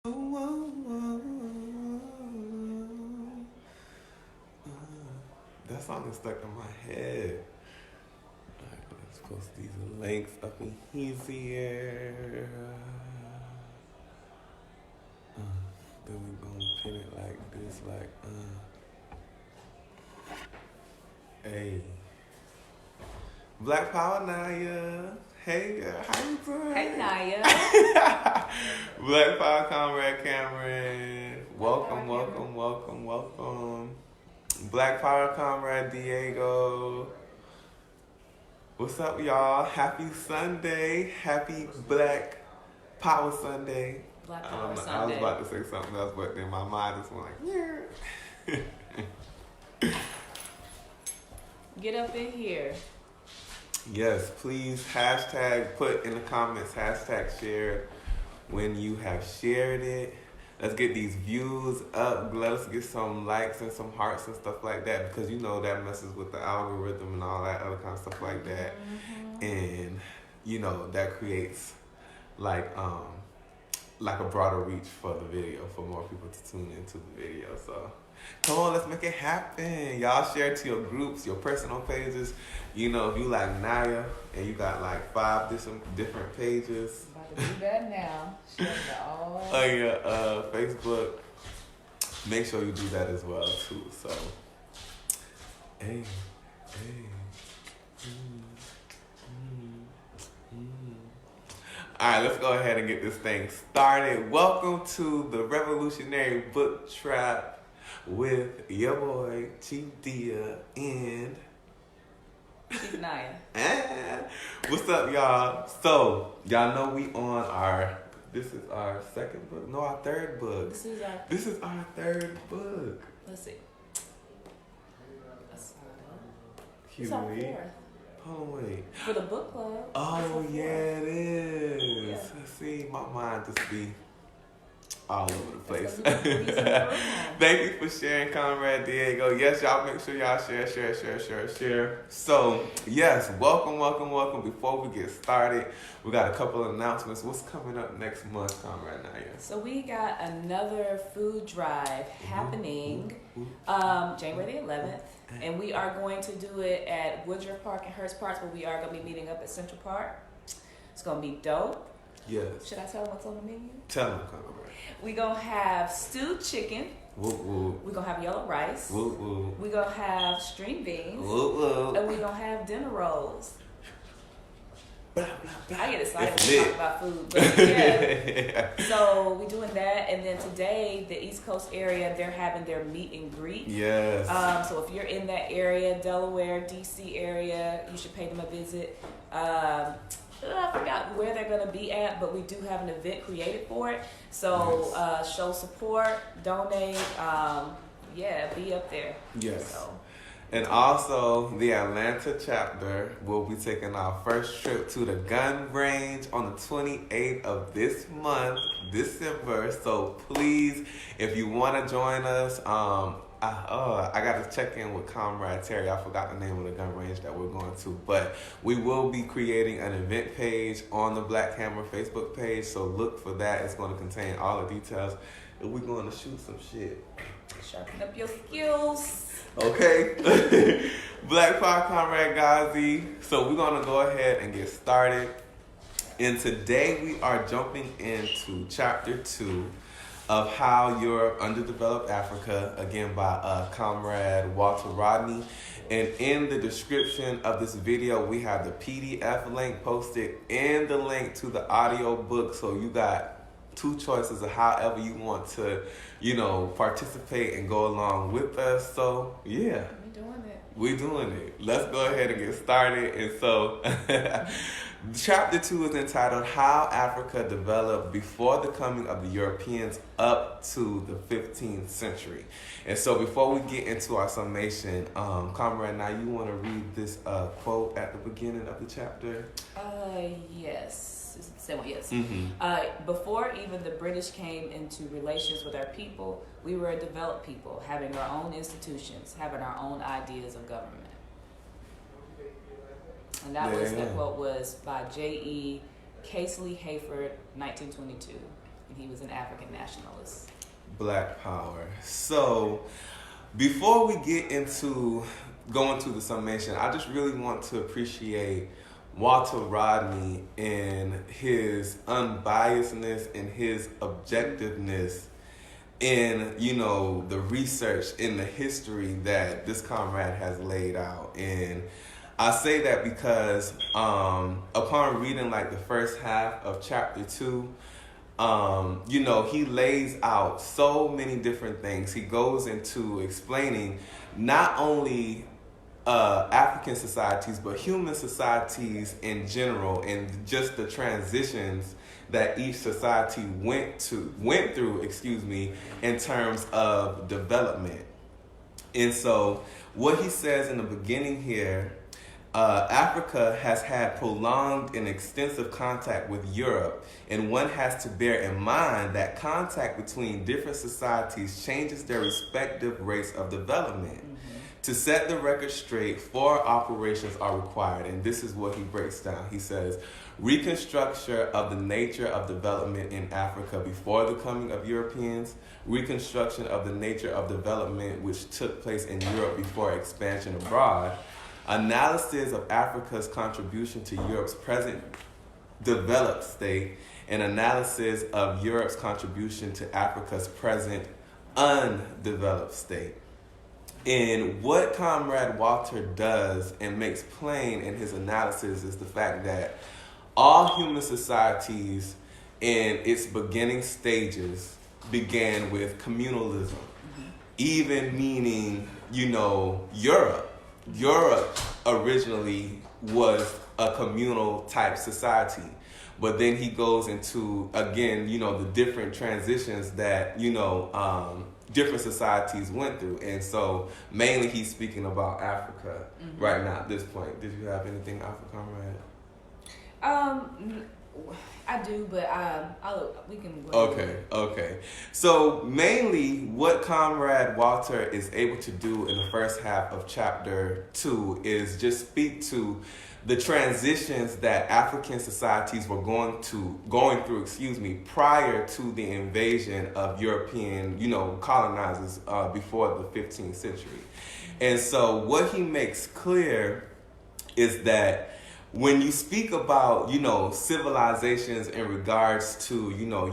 That song is stuck in my head. Alright, let's post these links up in here. Then we gonna pin it like this, Hey. Black Power Nyah. Hey, how you doing? Hey, Nyah. Black Power Comrade Cameron. Welcome. Black Power Comrade Diego. What's up, y'all? Happy Sunday. Happy Black Power Sunday. Black Power Sunday. I was about to say something else, but then my mind just went like, yeah. Get up in here. Yes, please put in the comments, #share when you have shared it. Let's get these views up. Let us get some likes and some hearts and stuff like that, because you know that messes with the algorithm and all that other kind of stuff like that. Mm-hmm. And you know that creates like a broader reach for the video, for more people to tune into the video. So come on, let's make it happen. Y'all share it to your groups, your personal pages. You know, if you like Nyah and you got like 5 different pages. About to do that now. Share it all. On your Facebook, make sure you do that as well too. So, hey. All right, let's go ahead and get this thing started. Welcome to the Revolutionary Book Trap with your boy Chief Dia and Chief Nyah. What's up, y'all? So, y'all know we on this is our second book? No, our third book. This is our third book. Let's see. It's our fourth. Oh, wait. For the book club. Oh, yeah, it is. Yeah. See, my mind just be all over the place. Thank you for sharing, Comrade Diego. Yes, y'all make sure y'all share. So, yes, welcome. Before we get started, we got a couple of announcements. What's coming up next month, Comrade Nyah? So we got another food drive happening January the 11th. And we are going to do it at Woodruff Park and Hurst Park, but we are going to be meeting up at Central Park. It's going to be dope. Yes. Should I tell them what's on the menu? Tell them, Comrade. We're going to have stewed chicken. Woo woo. We're going to have yellow rice. Woo woo. We're going to have string beans. Woo woo. And we're going to have dinner rolls. Blah, blah, blah. I get excited when we talk about food. But yeah. So we're doing that. And then today, the East Coast area, they're having their meet and greet. Yes. So if you're in that area, Delaware, D.C. area, you should pay them a visit. I forgot where they're going to be at, but we do have an event created for it. So show support, donate, be up there. Yes. So. And also, the Atlanta chapter will be taking our first trip to the gun range on the 28th of this month, December. So please, if you want to join us, I got to check in with Comrade Terry. I forgot the name of the gun range that we're going to. But we will be creating an event page on the Black Hammer Facebook page. So look for that. It's going to contain all the details. And we're going to shoot some shit. Sharpen up your skills. Okay. Black Power Comrade Ghazi. So we're going to go ahead and get started. And today we are jumping into chapter 2 of How Europe Underdeveloped Africa, again by Comrade Walter Rodney. And in the description of this video, we have the PDF link posted and the link to the audio book. So you got 2 choices of however you want to, participate and go along with us. So, yeah. We're doing it. Let's go ahead and get started. And so, chapter 2 is entitled How Africa Developed Before the Coming of the Europeans Up to the 15th Century. And so, before we get into our summation, Comrade, now you want to read this quote at the beginning of the chapter? Yes. It's the same one, yes. Mm-hmm. Before even the British came into relations with our people, we were a developed people, having our own institutions, having our own ideas of government. And the quote was by J.E. Casely Hayford, 1922. and he was an African nationalist. Black power. So, before we get into going to the summation, I just really want to appreciate Walter Rodney and his unbiasedness and his objectiveness in, the research in the history that this comrade has laid out. And I say that because upon reading like the first half of chapter 2, he lays out so many different things. He goes into explaining not only African societies, but human societies in general, and just the transitions that each society went through, in terms of development. And so what he says in the beginning here, Africa has had prolonged and extensive contact with Europe, and one has to bear in mind that contact between different societies changes their respective rates of development. Mm-hmm. To set the record straight, 4 operations are required, and this is what he breaks down. He says, reconstruction of the nature of development in Africa before the coming of Europeans, reconstruction of the nature of development which took place in Europe before expansion abroad, analysis of Africa's contribution to Europe's present developed state, and analysis of Europe's contribution to Africa's present undeveloped state. And what Comrade Walter does and makes plain in his analysis is the fact that all human societies in its beginning stages began with communalism, even meaning, Europe. Europe originally was a communal type society, but then he goes into, again, the different transitions that, different societies went through. And so mainly he's speaking about Africa right now at this point. Did you have anything, Africa, Comrade? I do, but we can go Okay. So mainly what Comrade Walter is able to do in the first half of chapter 2 is just speak to the transitions that African societies were going through, prior to the invasion of European, colonizers before the 15th century. And so what he makes clear is that when you speak about, civilizations in regards to,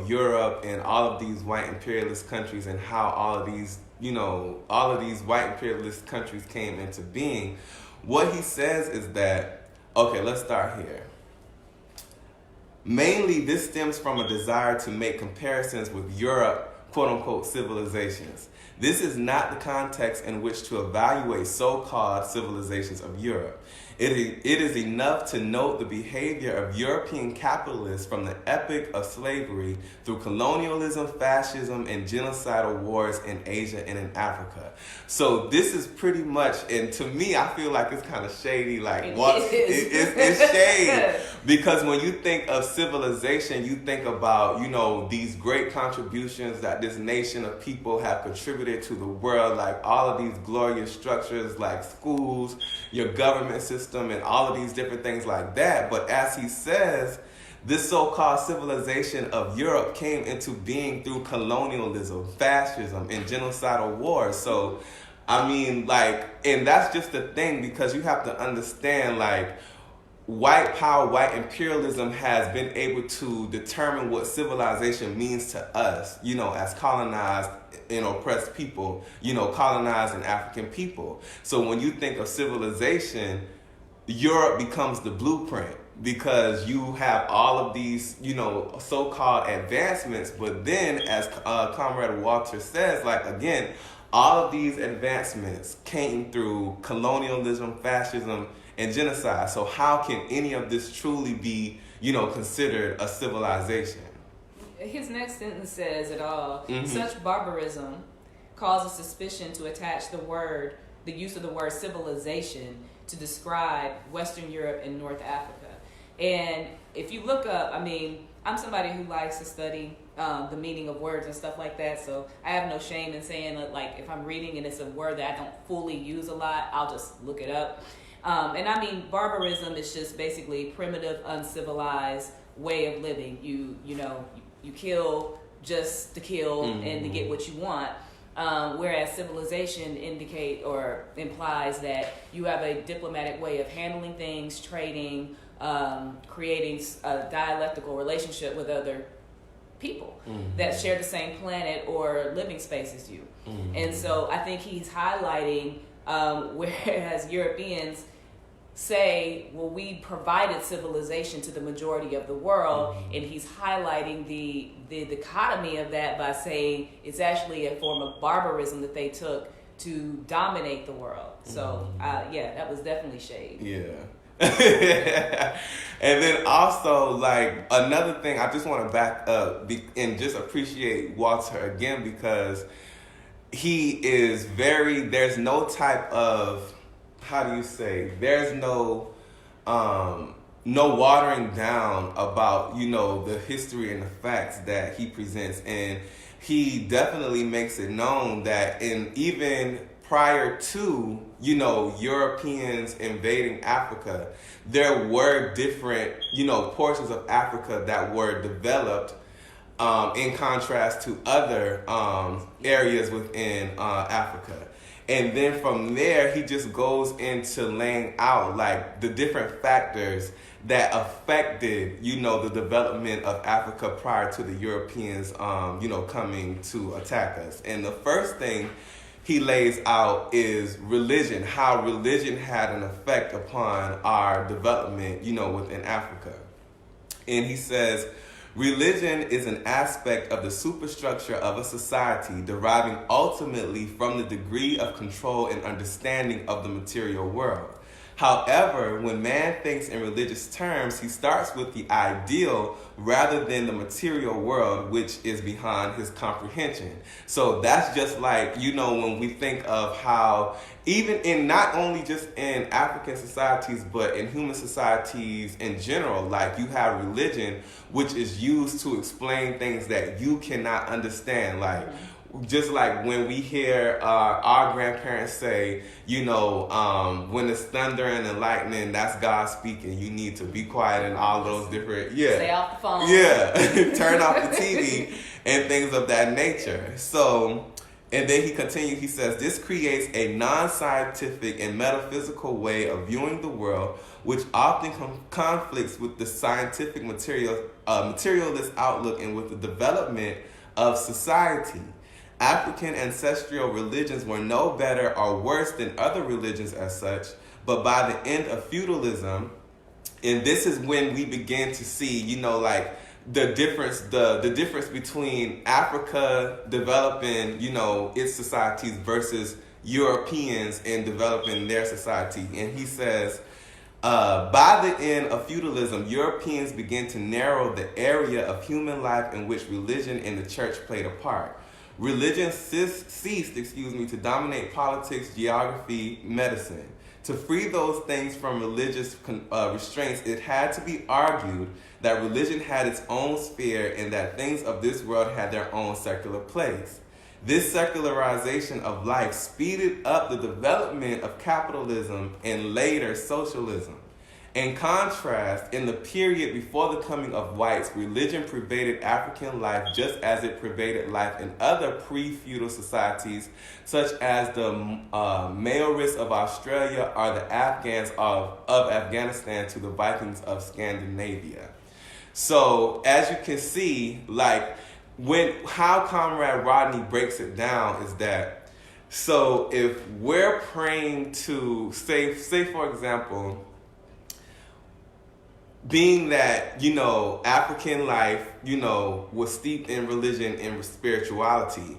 Europe and all of these white imperialist countries and how all of these white imperialist countries came into being, what he says is that, okay, let's start here. Mainly, this stems from a desire to make comparisons with Europe, quote-unquote, civilizations. This is not the context in which to evaluate so-called civilizations of Europe. It is enough to note the behavior of European capitalists from the epoch of slavery through colonialism, fascism, and genocidal wars in Asia and in Africa. So this is pretty much, and to me, I feel like it's kind of shady. It's shade. Because when you think of civilization, you think about, these great contributions that this nation of people have contributed to the world, like all of these glorious structures like schools, your government system, and all of these different things like that. But as he says, this so-called civilization of Europe came into being through colonialism, fascism, and genocidal wars. So, and that's just the thing, because you have to understand, white power, white imperialism has been able to determine what civilization means to us, as colonized and oppressed people, colonized and African people. So when you think of civilization, Europe becomes the blueprint, because you have all of these, so-called advancements. But then, as Comrade Walter says, again, all of these advancements came through colonialism, fascism, and genocide. So how can any of this truly be, considered a civilization? His next sentence says it all. Such barbarism causes suspicion to attach the use of the word civilization to describe Western Europe and North Africa. And if you look up, I'm somebody who likes to study the meaning of words and stuff like that, so I have no shame in saying that, if I'm reading and it's a word that I don't fully use a lot, I'll just look it up. Barbarism is just basically primitive, uncivilized way of living. You kill just to kill and to get what you want. Whereas civilization implies that you have a diplomatic way of handling things, trading, creating a dialectical relationship with other people that share the same planet or living space as you. And so I think he's highlighting, whereas Europeans say, well, we provided civilization to the majority of the world, and he's highlighting the dichotomy of that by saying it's actually a form of barbarism that they took to dominate the world. So, yeah, that was definitely shade. Yeah. And then also, like, another thing, I just want to back up and just appreciate Walter again, because he is there's no type of, how do you say, there's no watering down about, the history and the facts that he presents. And he definitely makes it known that even prior to, Europeans invading Africa, there were different, portions of Africa that were developed in contrast to other areas within Africa. And then from there, he just goes into laying out like the different factors that affected, the development of Africa prior to the Europeans, coming to attack us. And the first thing he lays out is religion, how religion had an effect upon our development, within Africa. And he says, religion is an aspect of the superstructure of a society deriving ultimately from the degree of control and understanding of the material world. However, when man thinks in religious terms, he starts with the ideal rather than the material world, which is beyond his comprehension. So that's just like, when we think of how, even in not only just in African societies, but in human societies in general, like you have religion, which is used to explain things that you cannot understand. Like, just like when we hear our grandparents say, when it's thunder and the lightning, that's God speaking. You need to be quiet and all those different, Stay off the phone. Yeah, turn off the TV and things of that nature. So, and then he continues, he says, this creates a non-scientific and metaphysical way of viewing the world, which often conflicts with the scientific materialist outlook and with the development of society. African ancestral religions were no better or worse than other religions as such, but by the end of feudalism, and this is when we begin to see, like the difference between Africa developing, its societies versus Europeans in developing their society. And he says, by the end of feudalism, Europeans began to narrow the area of human life in which religion and the church played a part. Religion ceased to dominate politics, geography, medicine. To free those things from religious restraints, it had to be argued that religion had its own sphere and that things of this world had their own secular place. This secularization of life speeded up the development of capitalism and later socialism. In contrast, in the period before the coming of whites, religion pervaded African life just as it pervaded life in other pre-feudal societies, such as the Maoris of Australia or the Afghans of Afghanistan to the Vikings of Scandinavia. So, as you can see, like, how Comrade Rodney breaks it down is that, so if we're praying to, say for example, being that, African life, was steeped in religion and spirituality,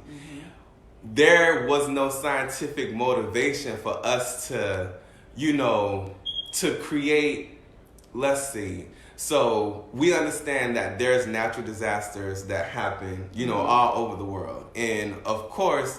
there was no scientific motivation for us to, to create, let's see. So we understand that there's natural disasters that happen, all over the world. And of course,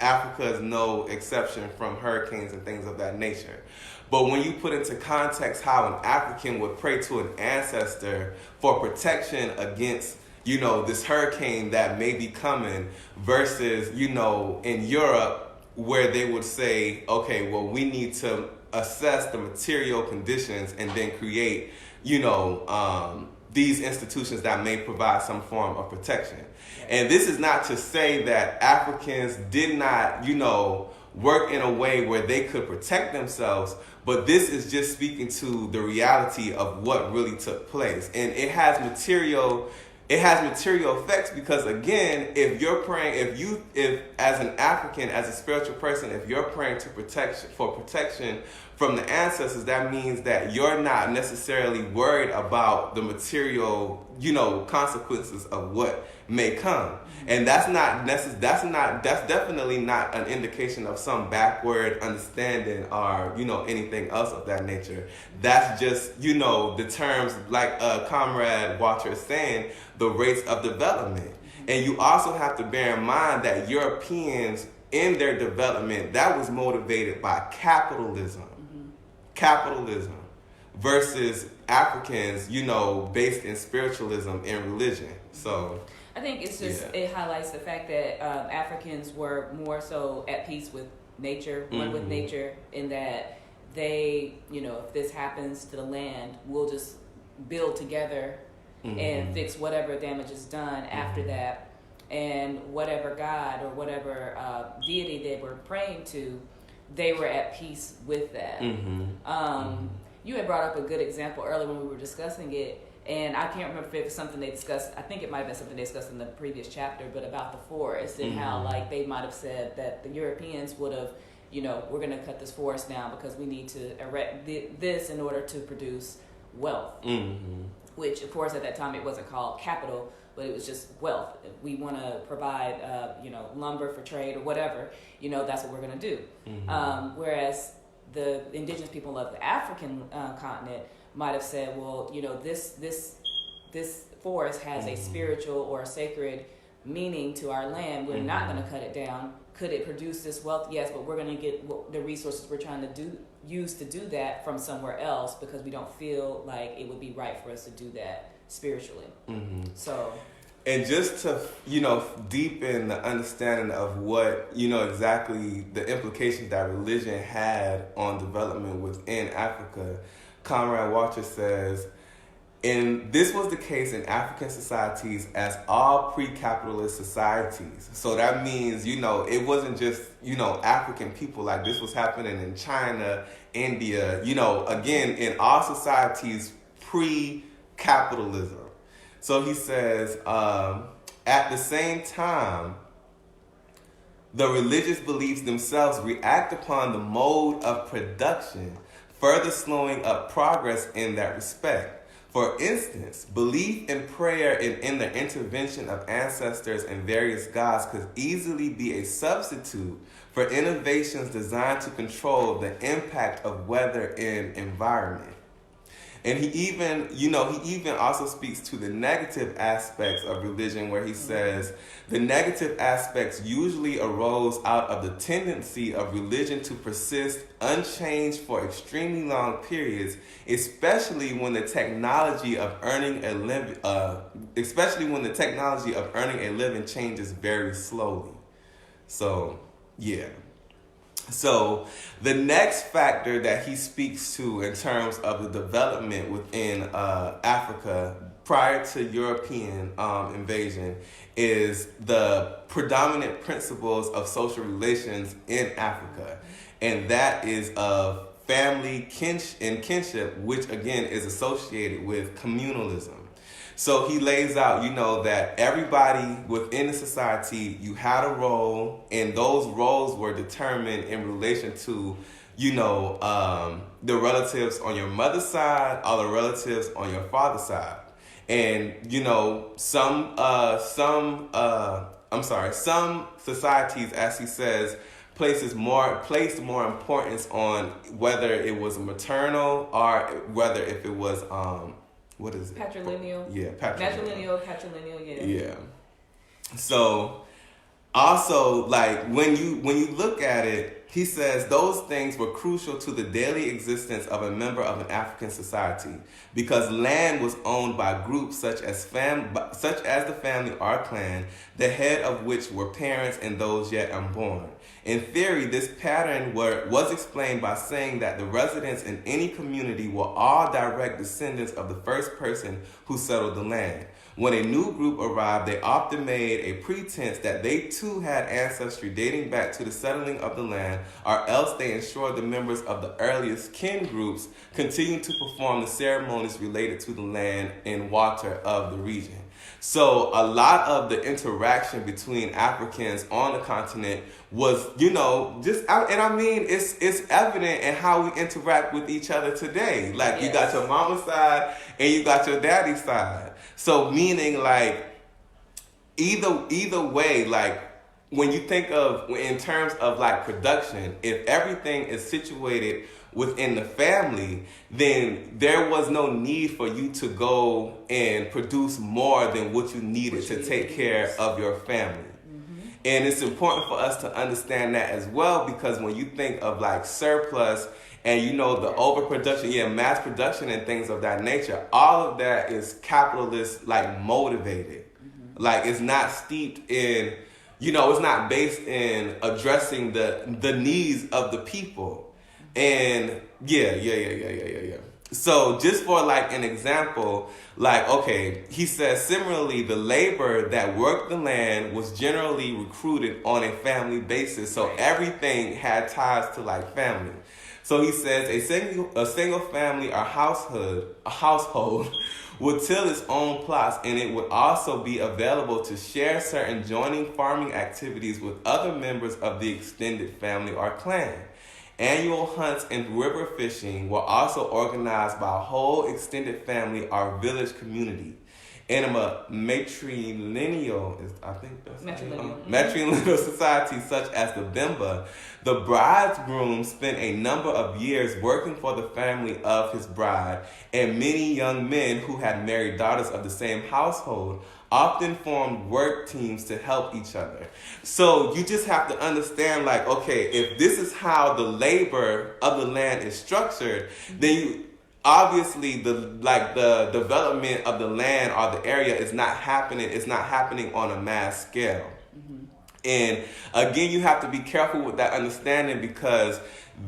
Africa is no exception from hurricanes and things of that nature. But when you put into context how an African would pray to an ancestor for protection against, this hurricane that may be coming versus, in Europe where they would say, okay, well, we need to assess the material conditions and then create, these institutions that may provide some form of protection. And this is not to say that Africans did not, work in a way where they could protect themselves, but this is just speaking to the reality of what really took place. And it has material effects, because again, if you're praying, if as an African, as a spiritual person, if you're praying for protection from the ancestors, that means that you're not necessarily worried about the material, consequences of what may come. And that's definitely not an indication of some backward understanding or, anything else of that nature. That's just, the terms, like Comrade Walter is saying, the rates of development. And you also have to bear in mind that Europeans, in their development, that was motivated by capitalism. Capitalism versus Africans, based in spiritualism and religion. So I think it's just, it highlights the fact that Africans were more so at peace with nature, one with nature, in that they, if this happens to the land, we'll just build together and fix whatever damage is done after that. And whatever God or whatever deity they were praying to, they were at peace with that. You had brought up a good example earlier when we were discussing it, and I can't remember if it was something they discussed. I think it might have been something they discussed in the previous chapter, but about the forest and how, like, they might have said that the Europeans would have, we're going to cut this forest down because we need to erect this in order to produce wealth. Which, of course, at that time it wasn't called capital, but it was just wealth. If we want to provide, lumber for trade or whatever, that's what we're going to do. Whereas the indigenous people of the African continent might have said, well, this forest has a spiritual or a sacred meaning to our land. We're not going to cut it down. Could it produce this wealth? Yes, but we're going to get the resources we're trying to use to do that from somewhere else, because we don't feel like it would be right for us to do that spiritually. So, and just to deepen the understanding of what exactly the implications that religion had on development within Africa, Comrade Walter says, and this was the case in African societies as all pre-capitalist societies. So that means, it wasn't just, African people. Like, this was happening in China, India, again, in all societies pre-capitalism. So he says, at the same time, the religious beliefs themselves react upon the mode of production, further slowing up progress in that respect. For instance, belief in prayer and in the intervention of ancestors and various gods could easily be a substitute for innovations designed to control the impact of weather and environment. And he even also speaks to the negative aspects of religion, where he says the negative aspects usually arose out of the tendency of religion to persist unchanged for extremely long periods, especially when the technology of earning a living changes very slowly. So, yeah. So the next factor that he speaks to in terms of the development within Africa prior to European invasion is the predominant principles of social relations in Africa. And that is of family and kinship, which again is associated with communalism. So he lays out, that everybody within the society, you had a role, and those roles were determined in relation to, the relatives on your mother's side, or the relatives on your father's side. And, some societies, as he says, placed more importance on whether it was maternal or whether if it was, what is it? Patrilineal. Yeah, patrilineal, yeah. Yeah. So, also, like, when you look at it, He says those things were crucial to the daily existence of a member of an African society because land was owned by groups such as the family or clan, the head of which were parents and those yet unborn. In theory, this pattern was explained by saying that the residents in any community were all direct descendants of the first person who settled the land. When a new group arrived, they often made a pretense that they too had ancestry dating back to the settling of the land, or else they ensured the members of the earliest kin groups continued to perform the ceremonies related to the land and water of the region. So a lot of the interaction between Africans on the continent was, and I mean, it's evident in how we interact with each other today. Like, you got your mama's side and you got your daddy's side. So meaning, like, either way, like, when you think of, in terms of, like, production, if everything is situated within the family, then there was no need for you to go and produce more than what you needed to take care of your family. Mm-hmm. And it's important for us to understand that as well, because when you think of, like, surplus and, the overproduction, mass production and things of that nature, all of that is capitalist, like, motivated. Mm-hmm. Like, it's not steeped in, it's not based in addressing the needs of the people. And yeah. So just for, like, an example, like, okay, he says, similarly, the labor that worked the land was generally recruited on a family basis. So everything had ties to, like, family. So he says a single family or household would till its own plots, and it would also be available to share certain joining farming activities with other members of the extended family or clan. Annual hunts and river fishing were also organized by a whole extended family or village community. In a matrilineal society such as the Bemba, the bridegroom spent a number of years working for the family of his bride, and many young men who had married daughters of the same household often formed work teams to help each other. So you just have to understand, like, okay, if this is how the labor of the land is structured, then obviously the development of the land or the area is not happening. It's not happening on a mass scale. Mm-hmm. And again, you have to be careful with that understanding, because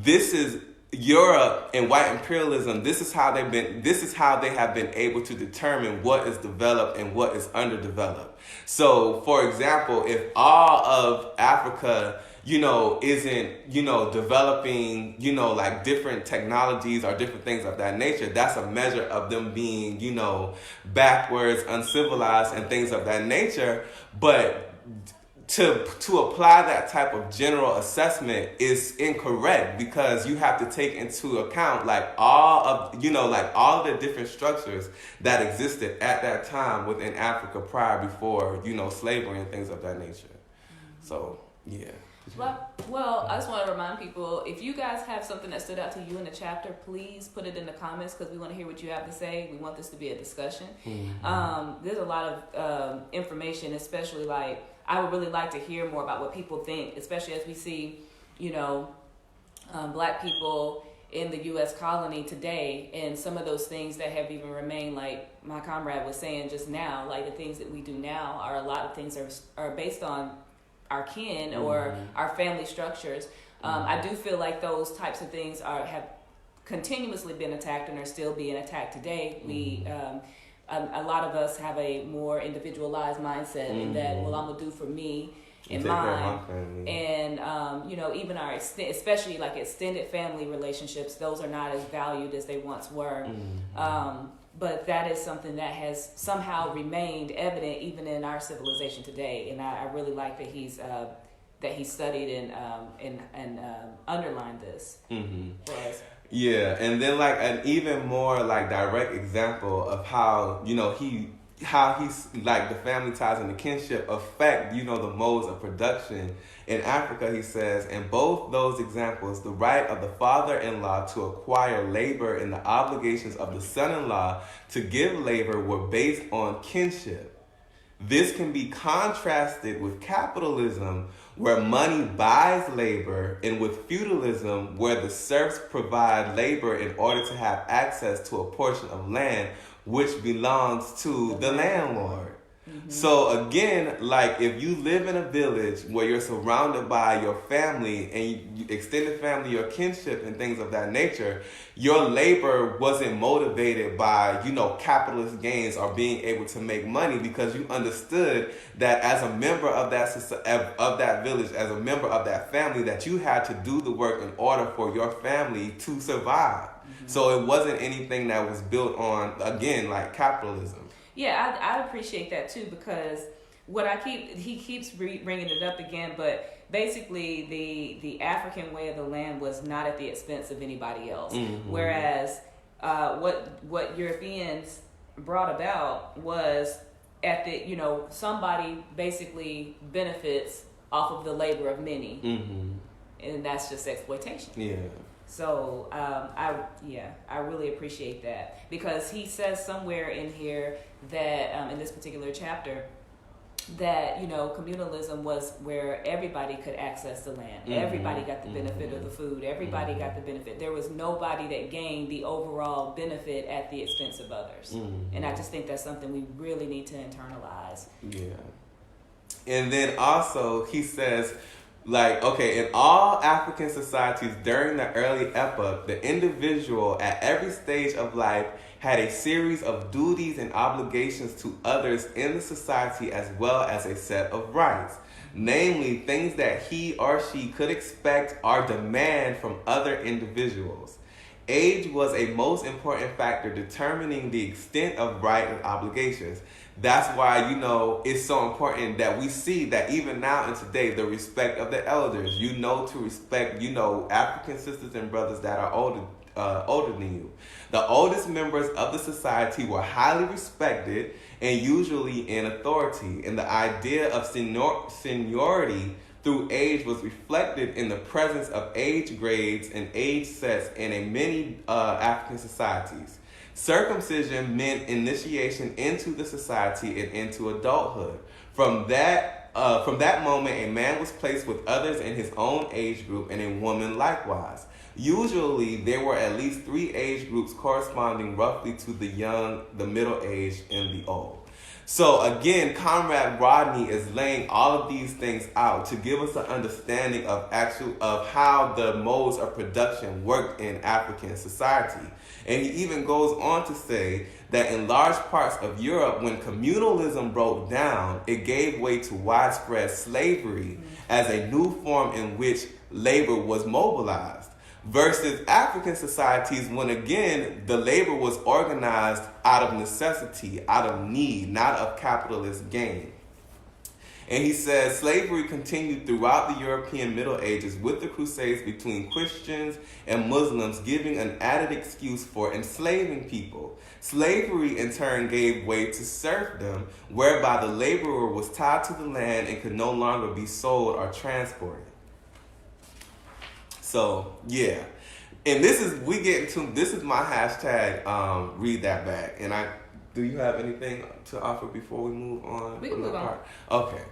this is Europe and white imperialism. This is how they have been able to determine what is developed and what is underdeveloped. So, for example, if all of Africa, isn't, developing, like, different technologies or different things of that nature, that's a measure of them being, backwards, uncivilized, and things of that nature. But to apply that type of general assessment is incorrect, because you have to take into account, like, all of the different structures that existed at that time within Africa before, slavery and things of that nature. So, yeah. Well, I just want to remind people, if you guys have something that stood out to you in the chapter, please put it in the comments, because we want to hear what you have to say. We want this to be a discussion. Mm-hmm. There's a lot of information, especially, like, I would really like to hear more about what people think, especially as we see, Black people in the U.S. colony today, and some of those things that have even remained, like my comrade was saying just now, like, the things that we do now a lot of things are based on our kin or our family structures. I do feel like those types of things have continuously been attacked and are still being attacked today. We a lot of us have a more individualized mindset in that, well, I'm gonna do for me and mine, and even our especially, like, extended family relationships, those are not as valued as they once were. But that is something that has somehow remained evident even in our civilization today, and I really like that he studied and underlined this for us. Yeah, and then, like, an even more, like, direct example of how he's like, the family ties and the kinship affect, the modes of production in Africa. He says, in both those examples, the right of the father-in-law to acquire labor and the obligations of the son-in-law to give labor were based on kinship. This can be contrasted with capitalism, where money buys labor, and with feudalism, where the serfs provide labor in order to have access to a portion of land which belongs to the landlord. So again, like if you live in a village where you're surrounded by your family and extended family, your kinship and things of that nature, your labor wasn't motivated by, capitalist gains or being able to make money, because you understood that as a member of that village, as a member of that family, that you had to do the work in order for your family to survive. So it wasn't anything that was built on, again, like capitalism. Yeah, I appreciate that too, because he keeps bringing it up again, but basically the African way of the land was not at the expense of anybody else. Whereas what Europeans brought about was at the, somebody basically benefits off of the labor of many. And that's just exploitation. Yeah. So I really appreciate that, because he says somewhere in here that in this particular chapter that communalism was where everybody could access the land, everybody got the benefit of the food, everybody got the benefit. There was nobody that gained the overall benefit at the expense of others, and I just think that's something we really need to internalize. Yeah. And then also he says, in all African societies during the early epoch, the individual at every stage of life had a series of duties and obligations to others in the society, as well as a set of rights, namely things that he or she could expect or demand from other individuals. Age was a most important factor determining the extent of right and obligations. That's why, it's so important that we see that even now and today, the respect of the elders, to respect, African sisters and brothers that are older than you. The oldest members of the society were highly respected and usually in authority. And the idea of seniority through age was reflected in the presence of age grades and age sets in many African societies. Circumcision meant initiation into the society and into adulthood. From that moment, a man was placed with others in his own age group, and a woman likewise. Usually, there were at least 3 age groups corresponding roughly to the young, the middle-aged, and the old. So again, Comrade Rodney is laying all of these things out to give us an understanding of how the modes of production worked in African society. And he even goes on to say that in large parts of Europe, when communalism broke down, it gave way to widespread slavery as a new form in which labor was mobilized. Versus African societies, when again, the labor was organized out of necessity, out of need, not of capitalist gain. And he says slavery continued throughout the European Middle Ages, with the Crusades between Christians and Muslims giving an added excuse for enslaving people. Slavery in turn gave way to serfdom, whereby the laborer was tied to the land and could no longer be sold or transported. So, yeah. And this is my hashtag, read that back. And do you have anything to offer before we move on? We can move on. Okay.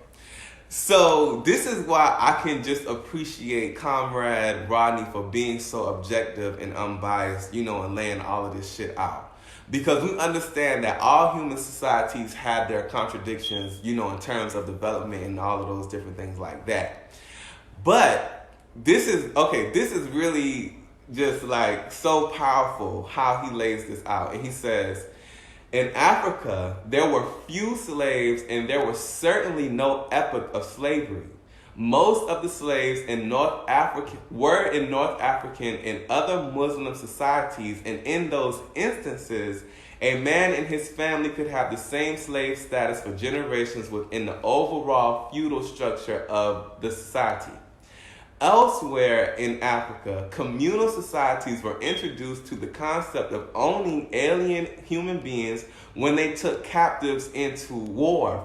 So this is why I can just appreciate Comrade Rodney for being so objective and unbiased, and laying all of this shit out. Because we understand that all human societies have their contradictions, in terms of development and all of those different things like that. But this is really just like so powerful how he lays this out. And he says, in Africa, there were few slaves and there was certainly no epoch of slavery. Most of the slaves in North African and other Muslim societies, and in those instances, a man and his family could have the same slave status for generations within the overall feudal structure of the society. Elsewhere in Africa, communal societies were introduced to the concept of owning alien human beings when they took captives into war.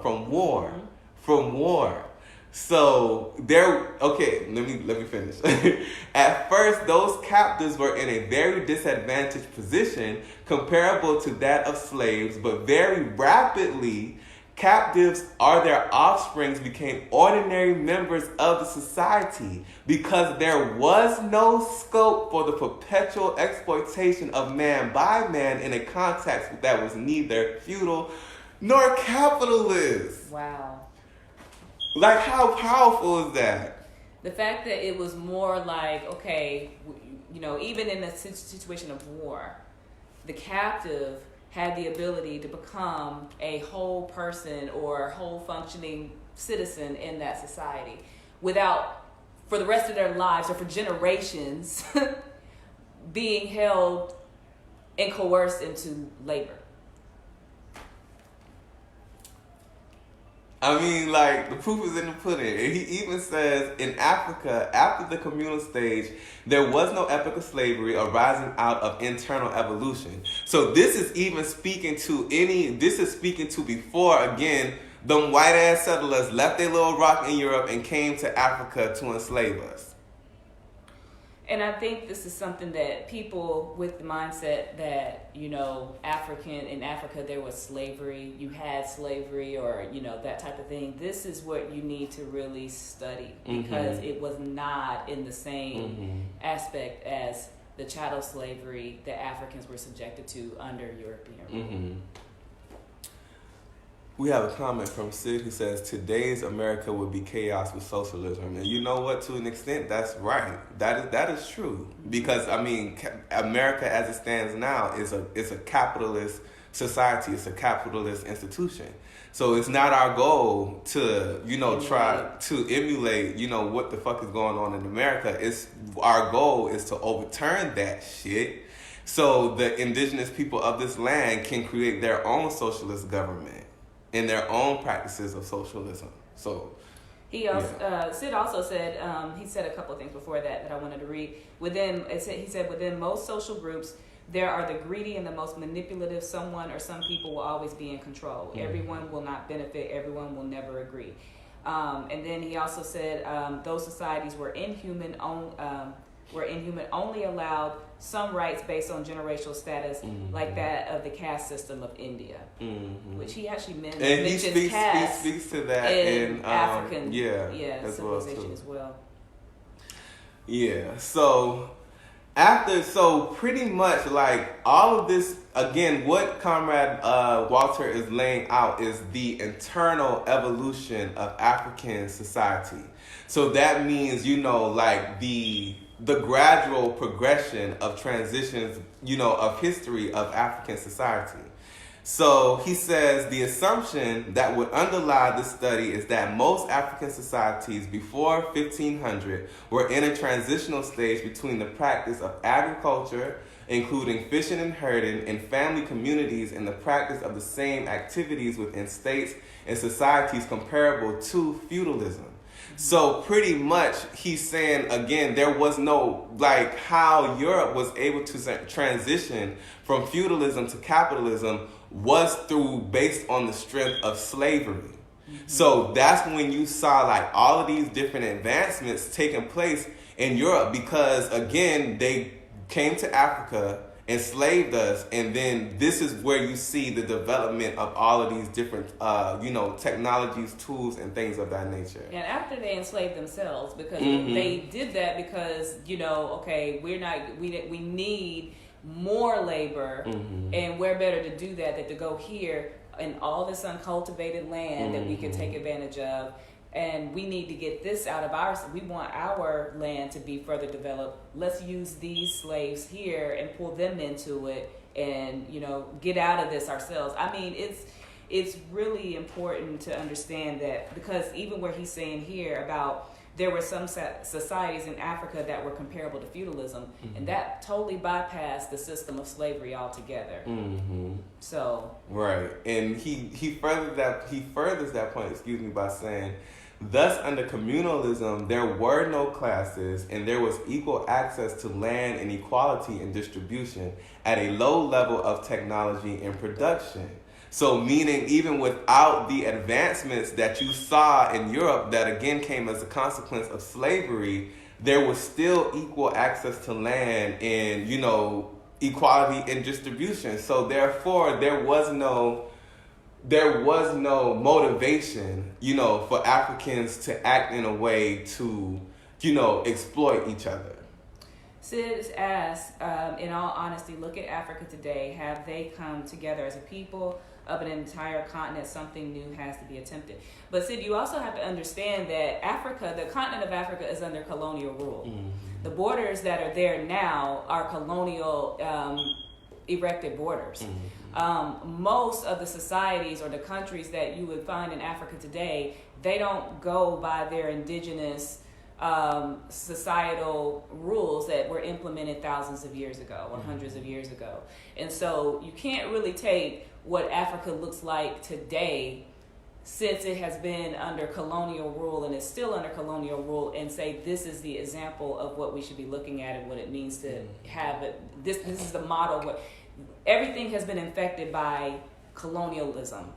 So let me finish. At first, those captives were in a very disadvantaged position comparable to that of slaves, but very rapidly Captives or their offsprings became ordinary members of the society because there was no scope for the perpetual exploitation of man by man in a context that was neither feudal nor capitalist. Wow. Like, how powerful is that? The fact that it was more like, okay, you know, even in a situation of war, the captive had the ability to become a whole person or whole functioning citizen in that society without, for the rest of their lives or for generations, being held and coerced into labor. I mean, like, the proof is in the pudding. And he even says, in Africa, after the communal stage, there was no epoch of slavery arising out of internal evolution. So this is even speaking to before, again, them white-ass settlers left their little rock in Europe and came to Africa to enslave us. And I think this is something that people with the mindset that, you know, in Africa there was slavery, you had slavery or, you know, that type of thing. This is what you need to really study because it was not in the same aspect as the chattel slavery that Africans were subjected to under European rule. We have a comment from Sid who says, today's America would be chaos with socialism. And you know what? To an extent, that's right. That is true. Because, I mean, America as it stands now is a capitalist society. It's a capitalist institution. So it's not our goal to, you know, try to emulate, you know, what the fuck is going on in America. Our goal is to overturn that shit so the indigenous people of this land can create their own socialist government in their own practices of socialism. So he also Sid also said he said a couple of things before that I wanted to read. He said within most social groups there are the greedy and the most manipulative. Someone or some people will always be in control. Everyone will not benefit. Everyone will never agree. And then he also said those societies were inhuman only allowed some rights based on generational status, like that of the caste system of India, which he actually mentions caste. He speaks to that in African civilization as well. Yeah. So pretty much like all of this again, what Comrade Walter is laying out is the internal evolution of African society. So that means, you know, like the gradual progression of transitions, you know, of history of African society. So he says the assumption that would underlie this study is that most African societies before 1500 were in a transitional stage between the practice of agriculture, including fishing and herding, and family communities, and the practice of the same activities within states and societies comparable to feudalism. So pretty much he's saying, again, there was no, like, how Europe was able to transition from feudalism to capitalism was based on the strength of slavery. So that's when you saw like all of these different advancements taking place in Europe because, again, they came to Africa, enslaved us, and then this is where you see the development of all of these different, technologies, tools, and things of that nature. And after they enslaved themselves, because they did that because, you know, okay, we need more labor, and we're better to do that than to go here in all this uncultivated land that we can take advantage of. And we need to get this out of we want our land to be further developed. Let's use these slaves here and pull them into it and, you know, get out of this ourselves. I mean, it's really important to understand that, because even where he's saying here about there were some societies in Africa that were comparable to feudalism, and that totally bypassed the system of slavery altogether. So right, and he furthers that point, by saying, thus under communalism there were no classes and there was equal access to land and equality in distribution at a low level of technology and production. So meaning even without the advancements that you saw in Europe that again came as a consequence of slavery, there was still equal access to land and, you know, equality in distribution. So therefore there was no there was no motivation, for Africans to act in a way to, exploit each other. Sid asks, in all honesty, look at Africa today. Have they come together as a people of an entire continent? Something new has to be attempted. But Sid, you also have to understand that Africa, the continent of Africa, is under colonial rule. Mm-hmm. The borders that are there now are colonial erected borders. Mm-hmm. Most of the societies or the countries that you would find in Africa today, they don't go by their indigenous societal rules that were implemented thousands of years ago or hundreds of years ago. And so you can't really take what Africa looks like today, since it has been under colonial rule and is still under colonial rule, and say this is the example of what we should be looking at and what it means to have it. This is the model. What everything has been infected by colonialism,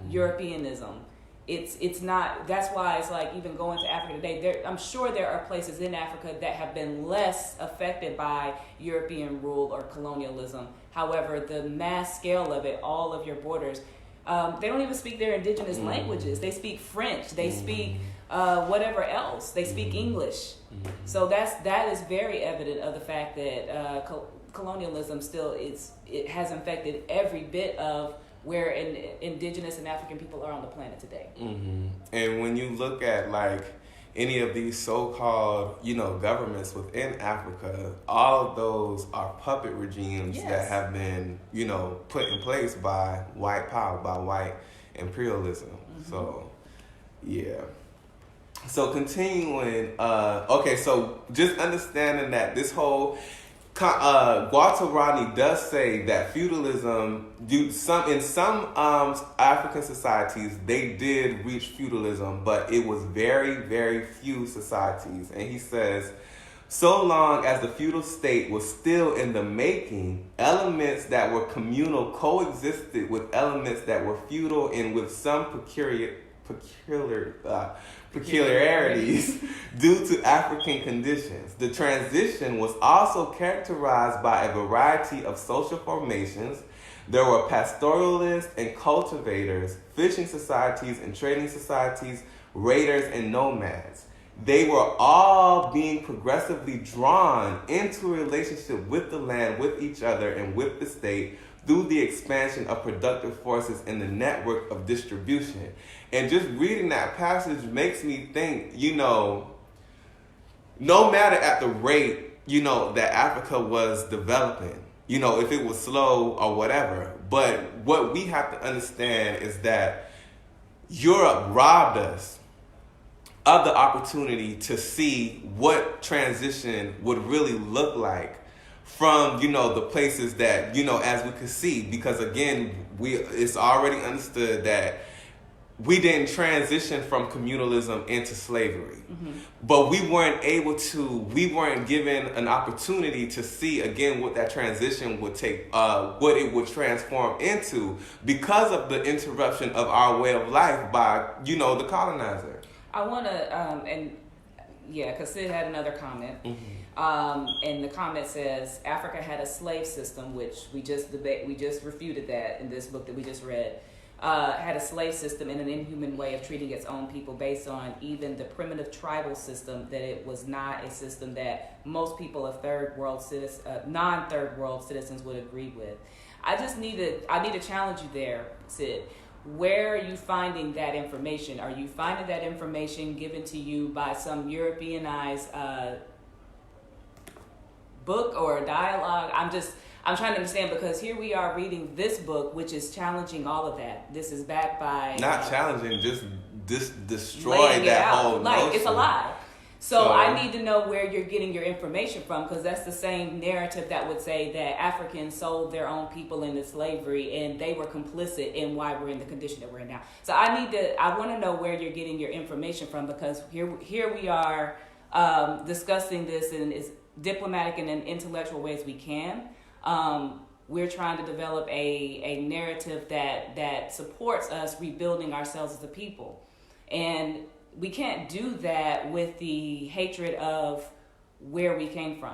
Europeanism. It's not. That's why it's like even going to Africa today. I'm sure there are places in Africa that have been less affected by European rule or colonialism. However, the mass scale of it, all of your borders, they don't even speak their indigenous languages. They speak French. They speak whatever else. They speak English. So that is very evident of the fact that colonialism still it has infected every bit of where indigenous and African people are on the planet today. Mm-hmm. And when you look at like any of these so-called, governments within Africa, all of those are puppet regimes that have been, put in place by white power, by white imperialism. Mm-hmm. So, yeah. So continuing, so just understanding that this whole Walter Rodney does say that feudalism, in some African societies, they did reach feudalism, but it was very, very few societies. And he says, so long as the feudal state was still in the making, elements that were communal coexisted with elements that were feudal and with some peculiarities due to African conditions. The transition was also characterized by a variety of social formations. There were pastoralists and cultivators, fishing societies and trading societies, raiders and nomads. They were all being progressively drawn into a relationship with the land, with each other, and with the state through the expansion of productive forces in the network of distribution. And just reading that passage makes me think, no matter at the rate, that Africa was developing, if it was slow or whatever, but what we have to understand is that Europe robbed us of the opportunity to see what transition would really look like from, the places that, as we could see, because again, it's already understood that we didn't transition from communalism into slavery, but we weren't given an opportunity to see again what that transition would take, what it would transform into because of the interruption of our way of life by, the colonizer. I want to, because Sid had another comment. And the comment says Africa had a slave system, which we just refuted that in this book that we just read. Had a slave system and an inhuman way of treating its own people based on even the primitive tribal system, that it was not a system that most people of non-third world citizens would agree with. I need to challenge you there, Sid. Where are you finding that information? Are you finding that information given to you by some Europeanized book or dialogue? I'm trying to understand, because here we are reading this book, which is challenging all of that. This is backed by not challenging, just destroy that whole notion. It's a lie. So I need to know where you're getting your information from, because that's the same narrative that would say that Africans sold their own people into slavery and they were complicit in why we're in the condition that we're in now. So I want to know where you're getting your information from, because here we are discussing this in as diplomatic and in intellectual ways we can. We're trying to develop a narrative that supports us rebuilding ourselves as a people. And we can't do that with the hatred of where we came from.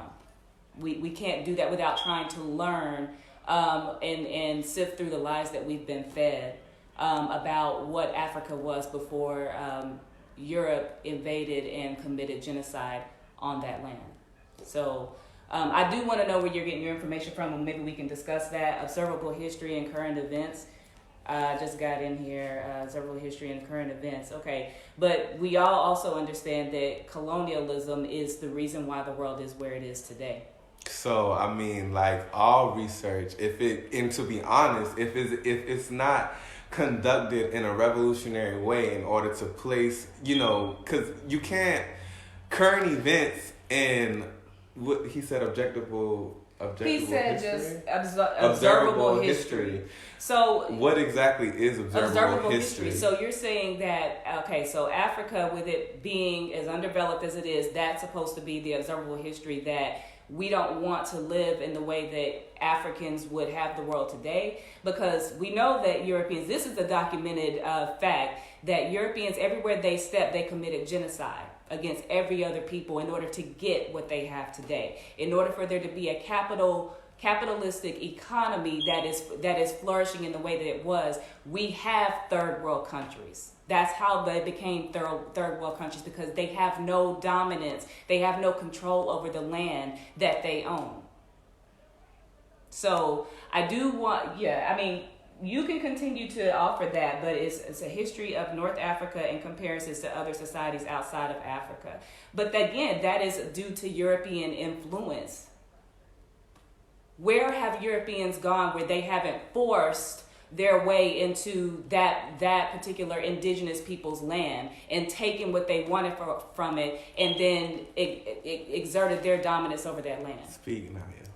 We can't do that without trying to learn and sift through the lies that we've been fed. about what Africa was before Europe invaded and committed genocide on that land. So I do want to know where you're getting your information from, and maybe we can discuss that. Observable history and current events. I just got in here, observable history and current events. Okay, but we all also understand that colonialism is the reason why the world is where it is today. So, I mean, like all research, and to be honest, if it's not conducted in a revolutionary way in order to place, because you can't, current events and what he said, objectable He said history? just observable history. So what exactly is observable history? So you're saying that, okay, so Africa, with it being as undeveloped as it is, that's supposed to be the observable history, that we don't want to live in the way that Africans would have the world today, because we know that Europeans, this is a documented fact, that Europeans, everywhere they stepped, they committed genocide against every other people in order to get what they have today. In order for there to be a capitalistic economy that is flourishing in the way that it was, we have third world countries. That's how they became third world countries, because they have no dominance, they have no control over the land that they own. So I do want, you can continue to offer that, but it's a history of North Africa in comparisons to other societies outside of Africa. But again, that is due to European influence. Where have Europeans gone where they haven't forced their way into that particular indigenous people's land and taken what they wanted from it, and then exerted their dominance over that land? Speak now, yeah.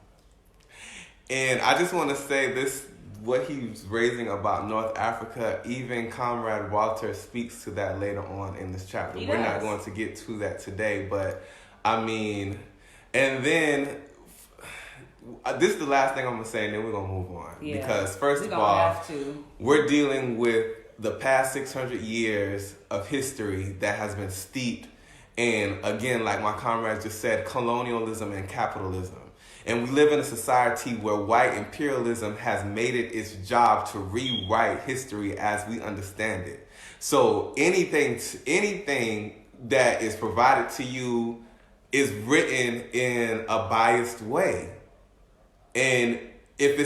And I just want to say this, what he's raising about North Africa, even Comrade Walter speaks to that later on in this chapter. We're not going to get to that today, but I mean, and then this is the last thing I'm going to say, and then we're going to move on. Yeah. Because first of all, we're dealing with the past 600 years of history that has been steeped in, again, like my comrade just said, colonialism and capitalism. And we live in a society where white imperialism has made it its job to rewrite history as we understand it. So anything that is provided to you is written in a biased way. And if the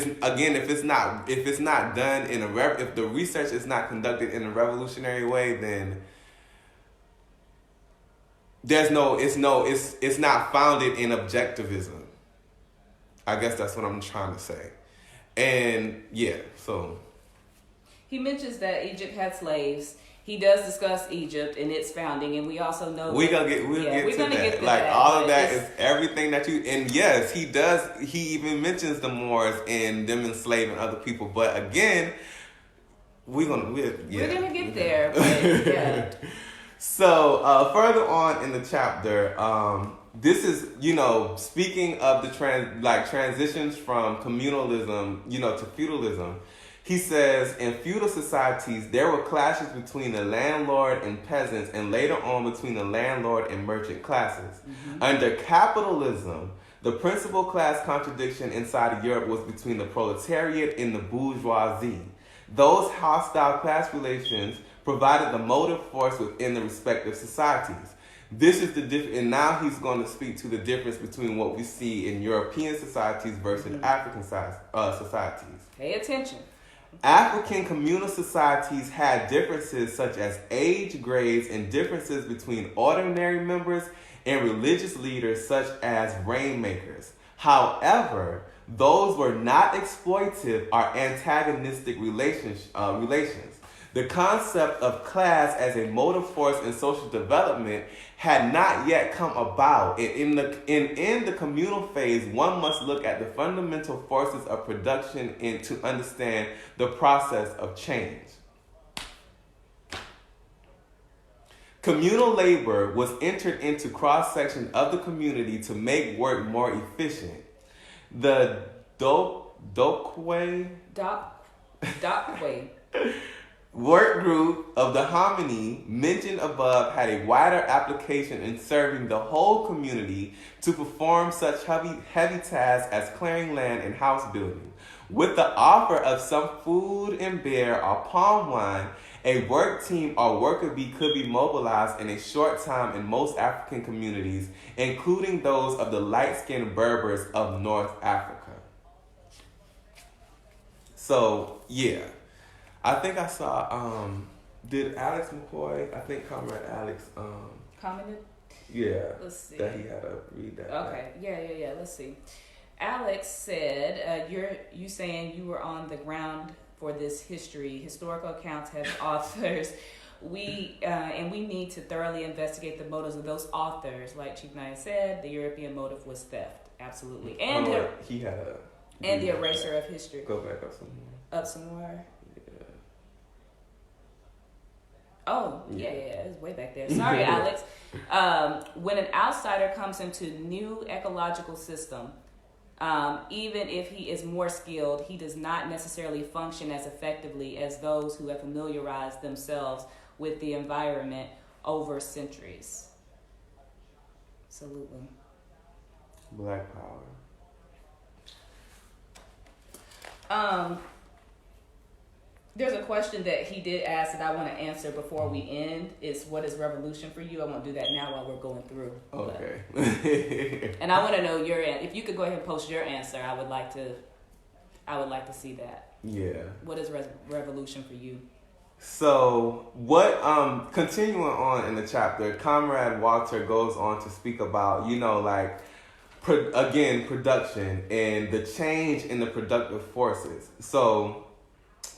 research is not conducted in a revolutionary way, then it's not founded in objectivism. I guess that's what I'm trying to say. And yeah, so he mentions that Egypt had slaves. He does discuss Egypt and its founding, and we also know we're gonna get to that. Like all of that is everything that you, and yes, he does. He even mentions the Moors and them enslaving other people. But again, we're gonna get there. But yeah. So further on in the chapter, this is, speaking of the transitions from communalism, to feudalism. He says, in feudal societies, there were clashes between the landlord and peasants, and later on between the landlord and merchant classes. Mm-hmm. Under capitalism, the principal class contradiction inside of Europe was between the proletariat and the bourgeoisie. Those hostile class relations provided the motive force within the respective societies. This is the difference, and now he's going to speak to the difference between what we see in European societies versus African societies. Pay attention. African communal societies had differences such as age grades and differences between ordinary members and religious leaders such as rainmakers. However, those were not exploitive or antagonistic relations. The concept of class as a motive force in social development had not yet come about. In the communal phase, one must look at the fundamental forces of production and to understand the process of change. Communal labor was entered into cross-section of the community to make work more efficient. The Dockway work group of the hominy mentioned above had a wider application in serving the whole community to perform such heavy tasks as clearing land and house building. With the offer of some food and beer or palm wine, a work team or worker bee could be mobilized in a short time in most African communities, including those of the light-skinned Berbers of North Africa. So, yeah. I think I saw, did Alex McCoy, I think Comrade Alex, Commented? yeah, Let's see. that he had to read that. Okay, yeah. Let's see. Alex said, you saying you were on the ground for this historical accounts has authors. And we need to thoroughly investigate the motives of those authors. Like Chief Nyah said, the European motive was theft, absolutely, and the eraser of history. Go back up some more. Up some more. Oh, yeah, it's way back there. Sorry, Alex. When an outsider comes into new ecological system, even if he is more skilled, he does not necessarily function as effectively as those who have familiarized themselves with the environment over centuries. Absolutely. Black power. There's a question that he did ask that I want to answer before we end. Is what is revolution for you? I won't do that now while we're going through. Okay. And I want to know your answer. If you could go ahead and post your answer, I would like to see that. Yeah. What is revolution for you? So continuing on in the chapter, Comrade Walter goes on to speak about, production and the change in the productive forces. So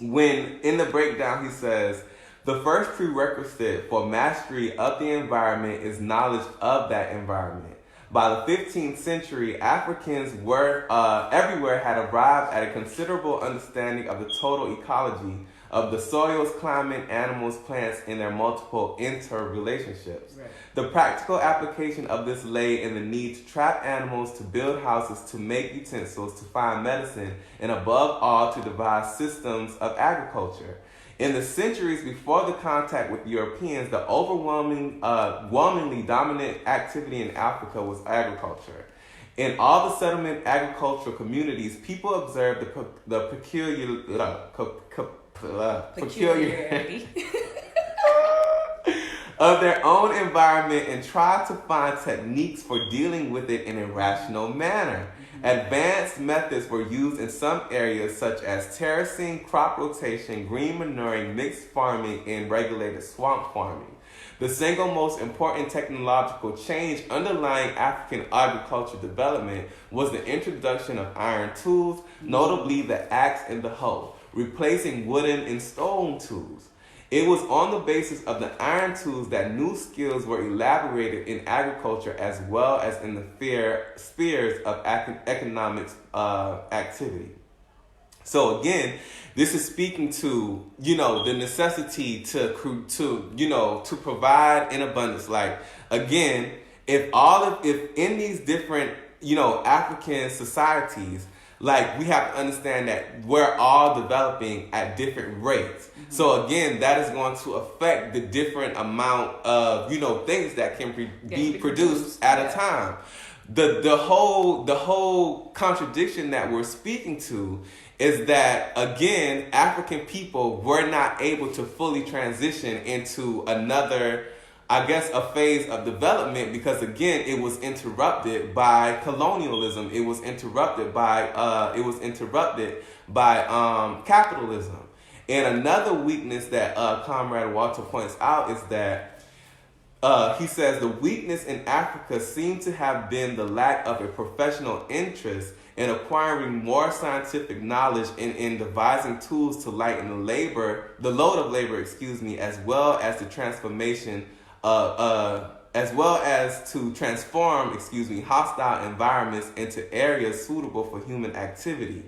when in the breakdown he says, the first prerequisite for mastery of the environment is knowledge of that environment. By the 15th century, Africans everywhere had arrived at a considerable understanding of the total ecology of the soils, climate, animals, plants, and their multiple interrelationships. Right. The practical application of this lay in the need to trap animals, to build houses, to make utensils, to find medicine, and above all, to devise systems of agriculture. In the centuries before the contact with Europeans, the overwhelmingly dominant activity in Africa was agriculture. In all the settlement agricultural communities, people observed the peculiarity of their own environment and tried to find techniques for dealing with it in a rational manner. Advanced methods were used in some areas such as terracing, crop rotation, green manuring, mixed farming, and regulated swamp farming. The single most important technological change underlying African agriculture development was the introduction of iron tools, notably the axe and the hoe, replacing wooden and stone tools. It was on the basis of the iron tools that new skills were elaborated in agriculture as well as in the spheres of economic activity. So again, this is speaking to, the necessity to provide in abundance. Like, again, if in these different, African societies, like, we have to understand that we're all developing at different rates. Mm-hmm. So again, that is going to affect the different amount of, things that can be produced at a time. The whole contradiction that we're speaking to is that, again, African people were not able to fully transition into another, a phase of development because, again, it was interrupted by colonialism. It was interrupted by capitalism. And another weakness that Comrade Walter points out is that he says the weakness in Africa seemed to have been the lack of a professional interest in acquiring more scientific knowledge and in devising tools to lighten the load of labor, as well as to transform hostile environments into areas suitable for human activity.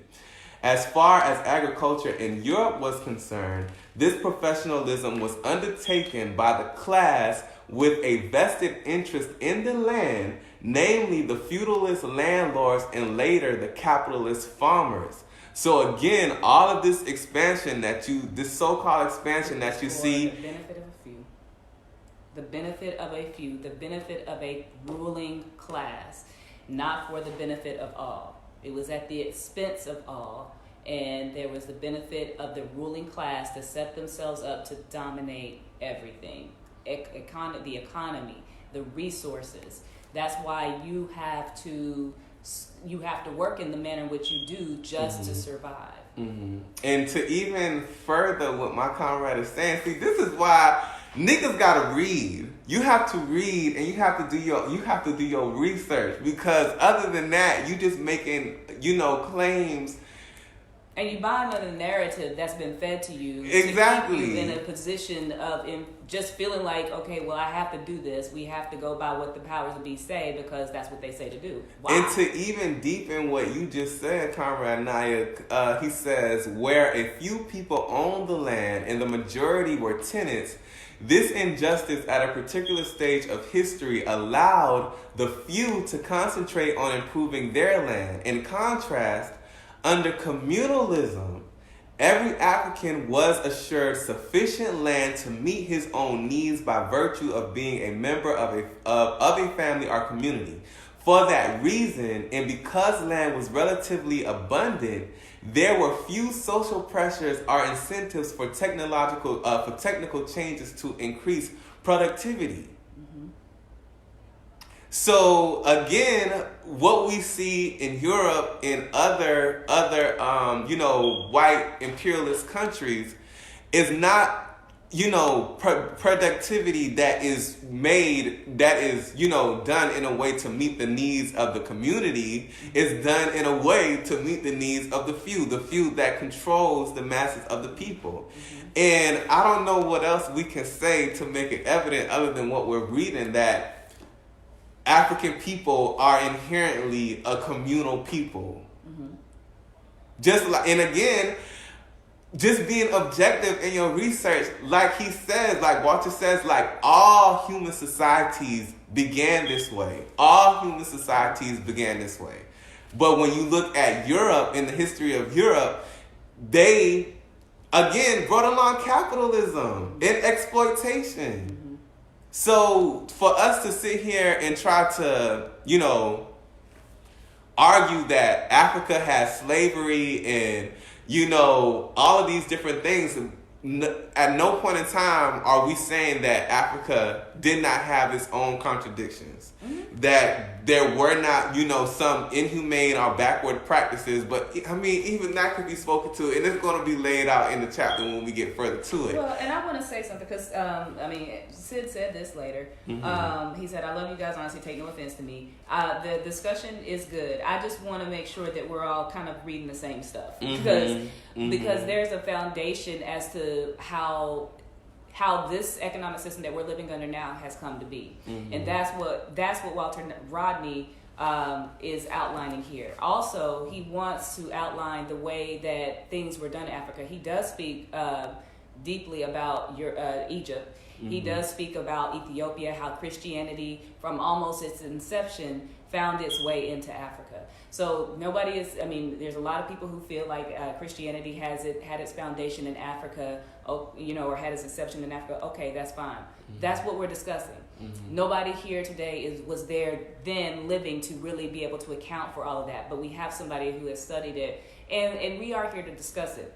As far as agriculture in Europe was concerned, this professionalism was undertaken by the class with a vested interest in the land, namely the feudalist landlords and later the capitalist farmers. So again, all of this expansion this so-called expansion that you For see, the benefit of a few. The benefit of a few. The benefit of a ruling class. Not for the benefit of all. It was at the expense of all. And there was the benefit of the ruling class to set themselves up to dominate everything. The economy, the resources. That's why you have to work in the manner in which you do just to survive. Mm-hmm. And to even further what my comrade is saying, see, this is why niggas gotta read. You have to read, and you have to do your research, because other than that, you just making claims. And you buy into the narrative that's been fed to you. Exactly. To keep you in a position of just feeling like, okay, well, I have to do this. We have to go by what the powers that be say because that's what they say to do. Wow. And to even deepen what you just said, Comrade Nyah, he says, where a few people owned the land and the majority were tenants, this injustice at a particular stage of history allowed the few to concentrate on improving their land. In contrast, under communalism, every African was assured sufficient land to meet his own needs by virtue of being a member of a family or community. For that reason, and because land was relatively abundant, there were few social pressures or incentives for technical changes to increase productivity. So again, what we see in Europe and other white imperialist countries is not productivity that is done in a way to meet the needs of the community. Is done in a way to meet the needs of the few that controls the masses of the people. And I don't know what else we can say to make it evident other than what we're reading, that African people are inherently a communal people. Just like, and again, just being objective in your research, like he says, like Walter says, like all human societies began this way. All human societies began this way. But when you look at Europe, in the history of Europe, they, again, brought along capitalism and exploitation. So for us to sit here and try to, argue that Africa has slavery and, all of these different things, at no point in time are we saying that Africa did not have its own contradictions. That there were not, some inhumane or backward practices, but I mean, even that could be spoken to, and it's going to be laid out in the chapter when we get further to it. Well, and I want to say something because, Sid said this later. He said, I love you guys, honestly, take no offense to me. The discussion is good. I just want to make sure that we're all kind of reading the same stuff because there's a foundation as to how this economic system that we're living under now has come to be. And that's what Walter Rodney is outlining here. Also, he wants to outline the way that things were done in Africa. He does speak deeply about Egypt. He does speak about Ethiopia, how Christianity, from almost its inception, found its way into Africa. So there's a lot of people who feel like Christianity had its foundation in Africa, or had its inception in Africa. Okay, that's fine. That's what we're discussing. Nobody here today was there then living to really be able to account for all of that. But we have somebody who has studied it, and we are here to discuss it.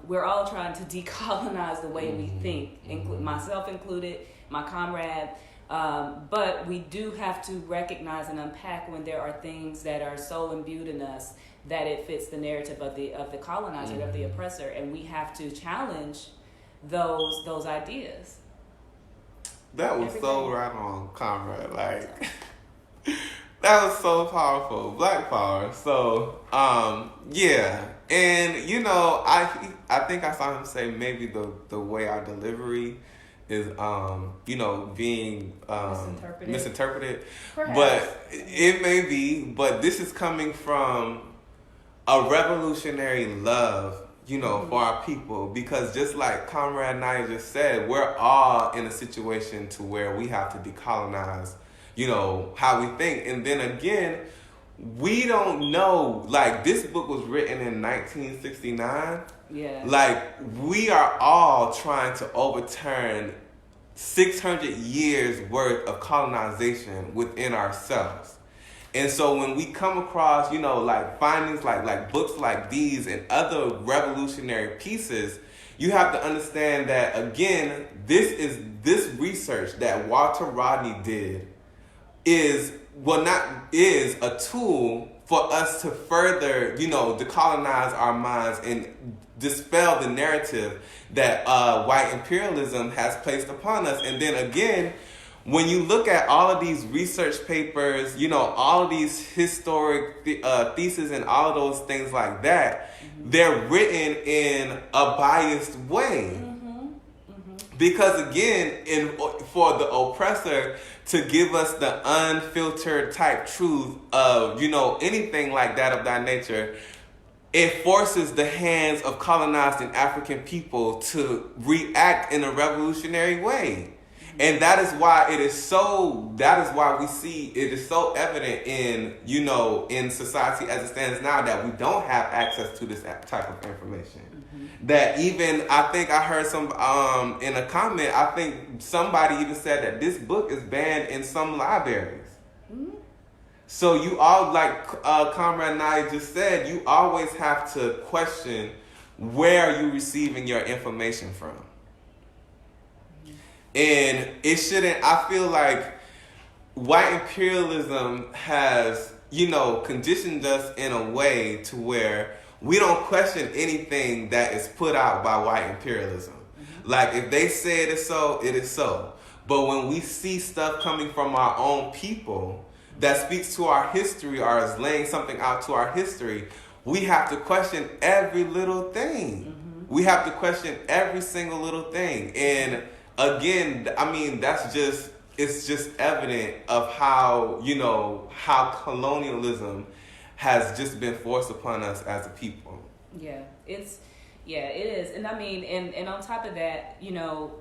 We're all trying to decolonize the way we think, myself included, my comrade. But we do have to recognize and unpack when there are things that are so imbued in us that it fits the narrative of the colonizer, of the oppressor, and we have to challenge those ideas. That was so right on, comrade. Like, that was so powerful. Black power. So, yeah. And, I think I saw him say maybe the way our delivery is, being misinterpreted. Perhaps. But it may be. But this is coming from a revolutionary love, for our people, because just like Comrade Nyah just said, we're all in a situation to where we have to decolonize, how we think. And then again, we don't know. Like, this book was written in 1969. Yeah. Like, we are all trying to overturn 600 years worth of colonization within ourselves. And so when we come across, like findings like books like these and other revolutionary pieces, you have to understand that, again, this research that Walter Rodney did is a tool for us to further, decolonize our minds and dispel the narrative that white imperialism has placed upon us. And then again, when you look at all of these research papers, all of these historic theses and all of those things like that, they're written in a biased way. Because again, for the oppressor to give us the unfiltered type truth of, anything like that of that nature, it forces the hands of colonized and African people to react in a revolutionary way. And that is why we see it is so evident in, in society as it stands now, that we don't have access to this type of information. That even, I think I heard some, in a comment, I think somebody even said that this book is banned in some libraries. So you all, like Comrade Nyah just said, you always have to question where are you receiving your information from. And it shouldn't, I feel like white imperialism has, conditioned us in a way to where we don't question anything that is put out by white imperialism. Like, if they say it is so, it is so. But when we see stuff coming from our own people that speaks to our history or is laying something out to our history, we have to question every little thing. We have to question every single little thing. And again, I mean, it's just evident of how, how colonialism has just been forced upon us as a people. It is. And I mean, and on top of that,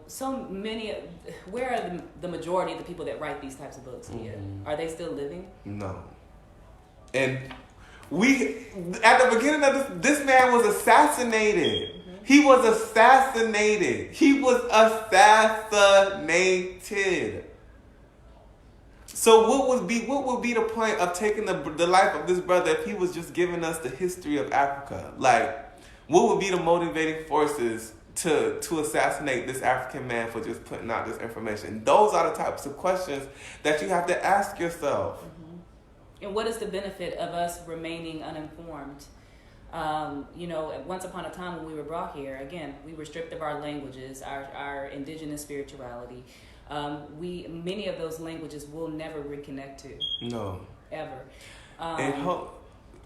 so many, where are the majority of the people that write these types of books? Are they still living? No. And at the beginning of this man was assassinated. He was assassinated. So what would be the point of taking the life of this brother if he was just giving us the history of Africa? Like, what would be the motivating forces to assassinate this African man for just putting out this information? Those are the types of questions that you have to ask yourself. And what is the benefit of us remaining uninformed? Once upon a time when we were brought here, again, we were stripped of our languages, our indigenous spirituality. Many of those languages we'll never reconnect to. No. Ever.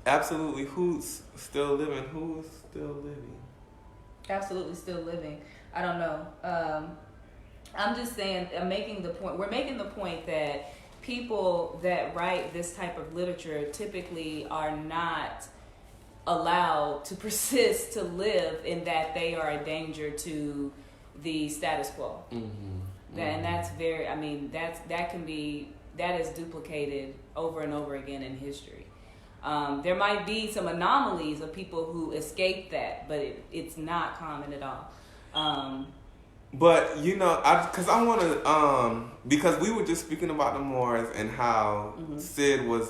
Absolutely. Who's still living? Absolutely still living. I don't know. I'm just saying, we're making the point that people that write this type of literature typically are not allowed to persist to live, in that they are a danger to the status quo. And that's very, I mean, that is duplicated over and over again in history. There might be some anomalies of people who escape that, but it's not common at all. But because we were just speaking about the Moors and how Sid was,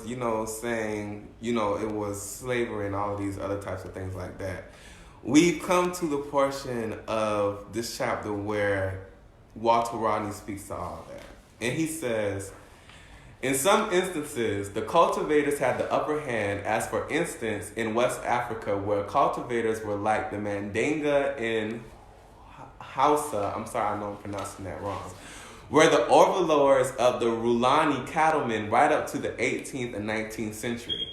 saying, it was slavery and all of these other types of things like that. We've come to the portion of this chapter where Walter Rodney speaks to all of that. And he says, in some instances, the cultivators had the upper hand, as for instance, in West Africa, where cultivators were like the Mandinga in Hausa, I'm sorry, I know I'm pronouncing that wrong, were the overlords of the Rulani cattlemen right up to the 18th and 19th century.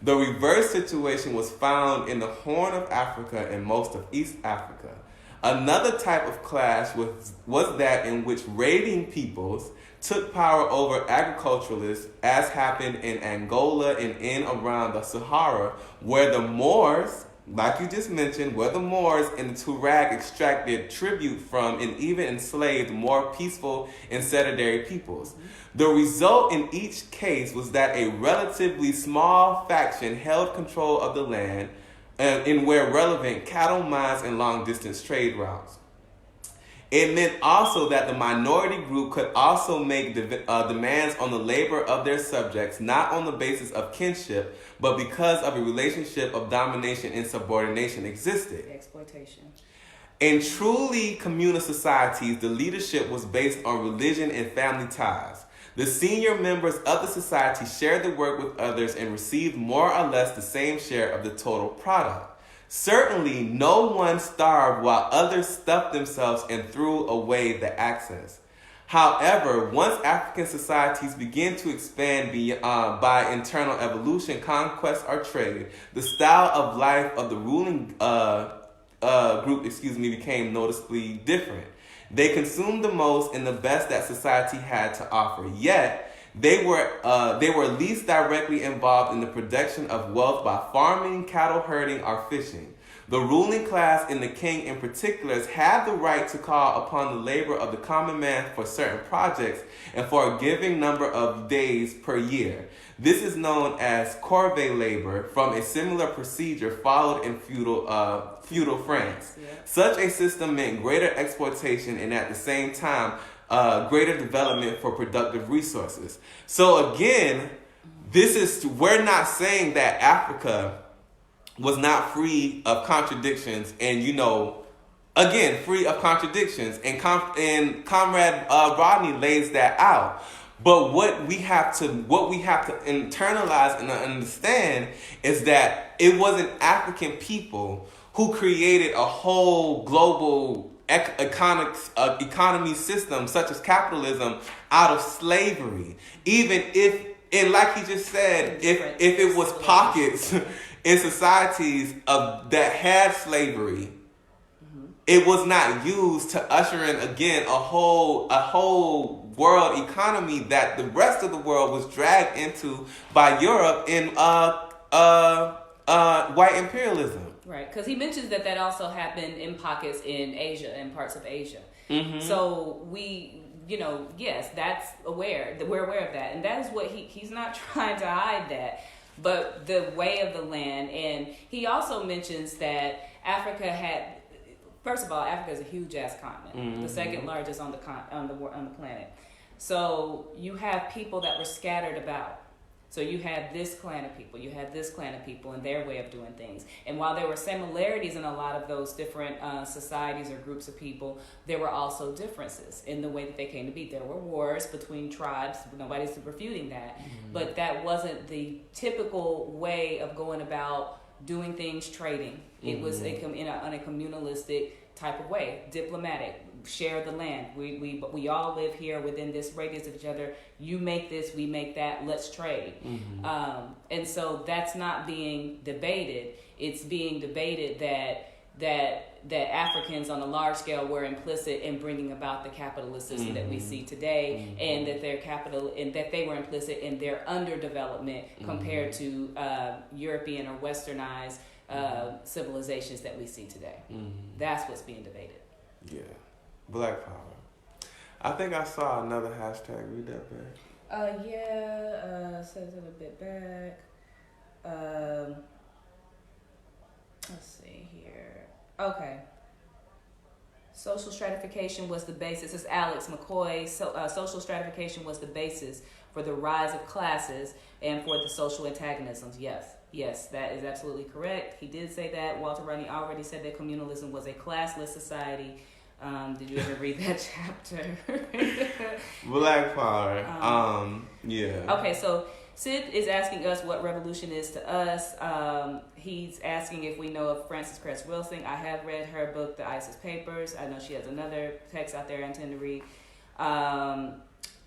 The reverse situation was found in the Horn of Africa and most of East Africa. Another type of clash was that in which raiding peoples took power over agriculturalists, as happened in Angola and in around the Sahara, where the Moors like you just mentioned, were the Moors and the Tuareg extracted tribute from and even enslaved more peaceful and sedentary peoples. The result in each case was that a relatively small faction held control of the land and where relevant cattle mines and long-distance trade routes. It meant also that the minority group could also make demands on the labor of their subjects, not on the basis of kinship, but because of a relationship of domination and subordination existed. Exploitation. In truly communal societies, the leadership was based on religion and family ties. The senior members of the society shared the work with others and received more or less the same share of the total product. Certainly, no one starved while others stuffed themselves and threw away the access. However, once African societies begin to expand by internal evolution, conquest, or trade, the style of life of the ruling group became noticeably different. They consumed the most and the best that society had to offer. Yet, they were least directly involved in the production of wealth by farming, cattle herding, or fishing. The ruling class and the king in particular had the right to call upon the labor of the common man for certain projects and for a given number of days per year. This is known as corvée labor, from a similar procedure followed in feudal France. Yeah. Such a system meant greater exploitation and at the same time greater development for productive resources. So again, we're not saying that Africa was not free of contradictions and, free of contradictions. And Comrade Rodney lays that out. But what we have to internalize and understand is that it wasn't African people who created a whole global economy system such as capitalism out of slavery. Even if, and like he just said, if it was pockets in societies that had slavery, it was not used to usher in again a whole world economy that the rest of the world was dragged into by Europe in white imperialism. Right, because he mentions that also happened in pockets in Asia, in parts of Asia. Mm-hmm. So we, yes, we're aware of that. And that is what he's not trying to hide that, but the way of the land. And he also mentions that Africa had, first of all, Africa is a huge ass continent, mm-hmm. the second largest on the planet. So you have people that were scattered about. So you had this clan of people, you had this clan of people and their way of doing things. And while there were similarities in a lot of those different societies or groups of people, there were also differences in the way that they came to be. There were wars between tribes, nobody's refuting that, mm-hmm. but that wasn't the typical way of going about doing things, trading. Mm-hmm. It was on a communalistic type of way, diplomatic. Share the land. We all live here within this radius of each other. You make this, we make that. Let's trade. Mm-hmm. And so that's not being debated. It's being debated that Africans on a large scale were implicit in bringing about the capitalist system mm-hmm. that we see today, mm-hmm. and that they were implicit in their underdevelopment mm-hmm. compared to European or Westernized civilizations that we see today. Mm-hmm. That's what's being debated. Yeah. Black power. I think I saw another hashtag. Read that back. Says it a bit back. Let's see here. Okay. Social stratification was the basis. This is Alex McCoy. Social stratification was the basis for the rise of classes and for the social antagonisms. Yes, that is absolutely correct. He did say that. Walter Rodney already said that communalism was a classless society. Did you ever read that chapter? Black power. Yeah. Okay, so Sid is asking us what revolution is to us. He's asking if we know of Frances Cress Wilson. I have read her book, The ISIS Papers. I know she has another text out there I intend to read.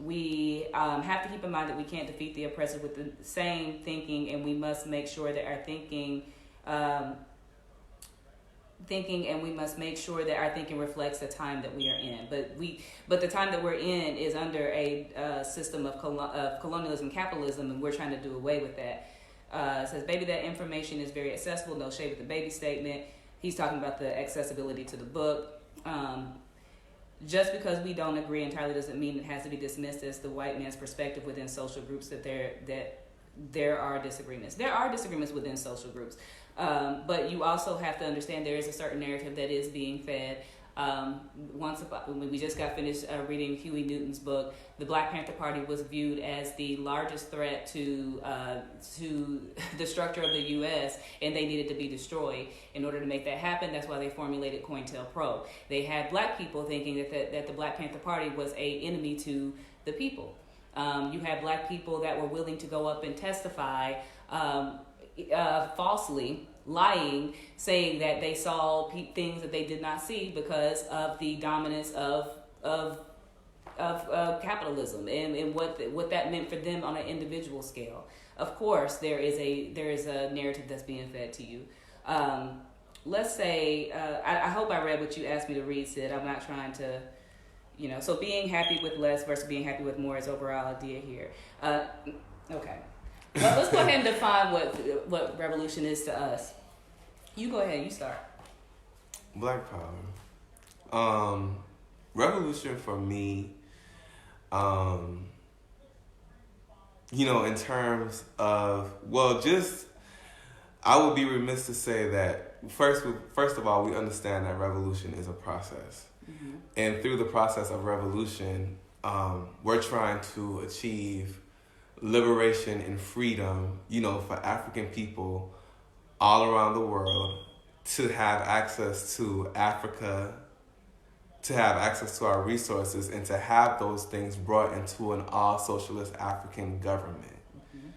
We have to keep in mind that we can't defeat the oppressor with the same thinking, and we must make sure that our thinking and we must make sure that our thinking reflects the time that we are in. But the time that we're in is under a system of colonialism, capitalism, and we're trying to do away with that. It says, baby, that information is very accessible. No shade with the baby statement. He's talking about the accessibility to the book. Just because we don't agree entirely doesn't mean it has to be dismissed as the white man's perspective within social groups, that there are disagreements. There are disagreements within social groups. But you also have to understand there is a certain narrative that is being fed. When we just got finished reading Huey Newton's book, the Black Panther Party was viewed as the largest threat to the structure of the U.S., and they needed to be destroyed. In order to make that happen, that's why they formulated COINTELPRO. They had black people thinking that the Black Panther Party was an enemy to the people. You had black people that were willing to go up and testify falsely, lying, saying that they saw things that they did not see because of the dominance of capitalism and what that meant for them on an individual scale. Of course, there is a narrative that's being fed to you. Let's say I hope I read what you asked me to read, Sid. I'm not trying to, so being happy with less versus being happy with more is overall idea here. Okay. Well, let's go ahead and define what revolution is to us. You go ahead, you start. Black power. Revolution for me, in terms of, I would be remiss to say that first of all, we understand that revolution is a process. Mm-hmm. And through the process of revolution, we're trying to achieve liberation and freedom, for African people all around the world to have access to Africa, to have access to our resources, and to have those things brought into an all-socialist African government. Mm-hmm.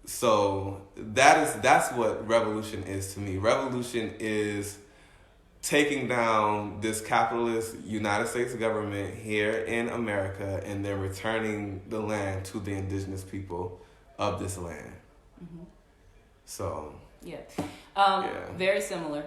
So that's what revolution is to me. Revolution is taking down this capitalist United States government here in America and then returning the land to the indigenous people of this land. Mm-hmm. So... Very similar.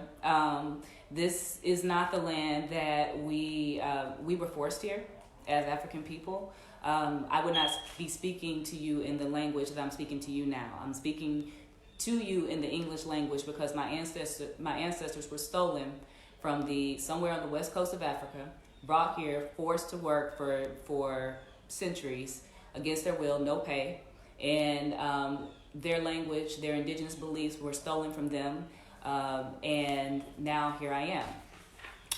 This is not the land that we were forced here as African people. I would not be speaking to you in the language that I'm speaking to you now. I'm speaking to you in the English language because my ancestors were stolen from somewhere on the west coast of Africa, brought here, forced to work for centuries against their will, no pay, and their language, their indigenous beliefs were stolen from them, and now here I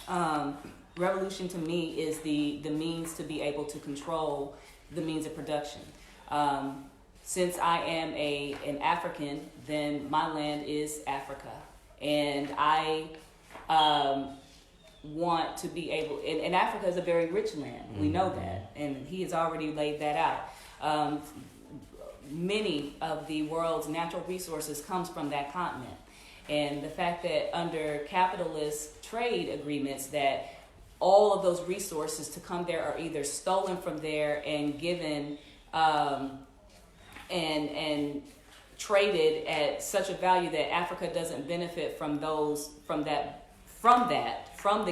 am. Revolution to me is the means to be able to control the means of production. Since I am an African, then my land is Africa, and I want to be able, and Africa is a very rich land. Mm-hmm. We know that, and he has already laid that out. Many of the world's natural resources comes from that continent. And the fact that under capitalist trade agreements that all of those resources to come there are either stolen from there and given and traded at such a value that Africa doesn't benefit from the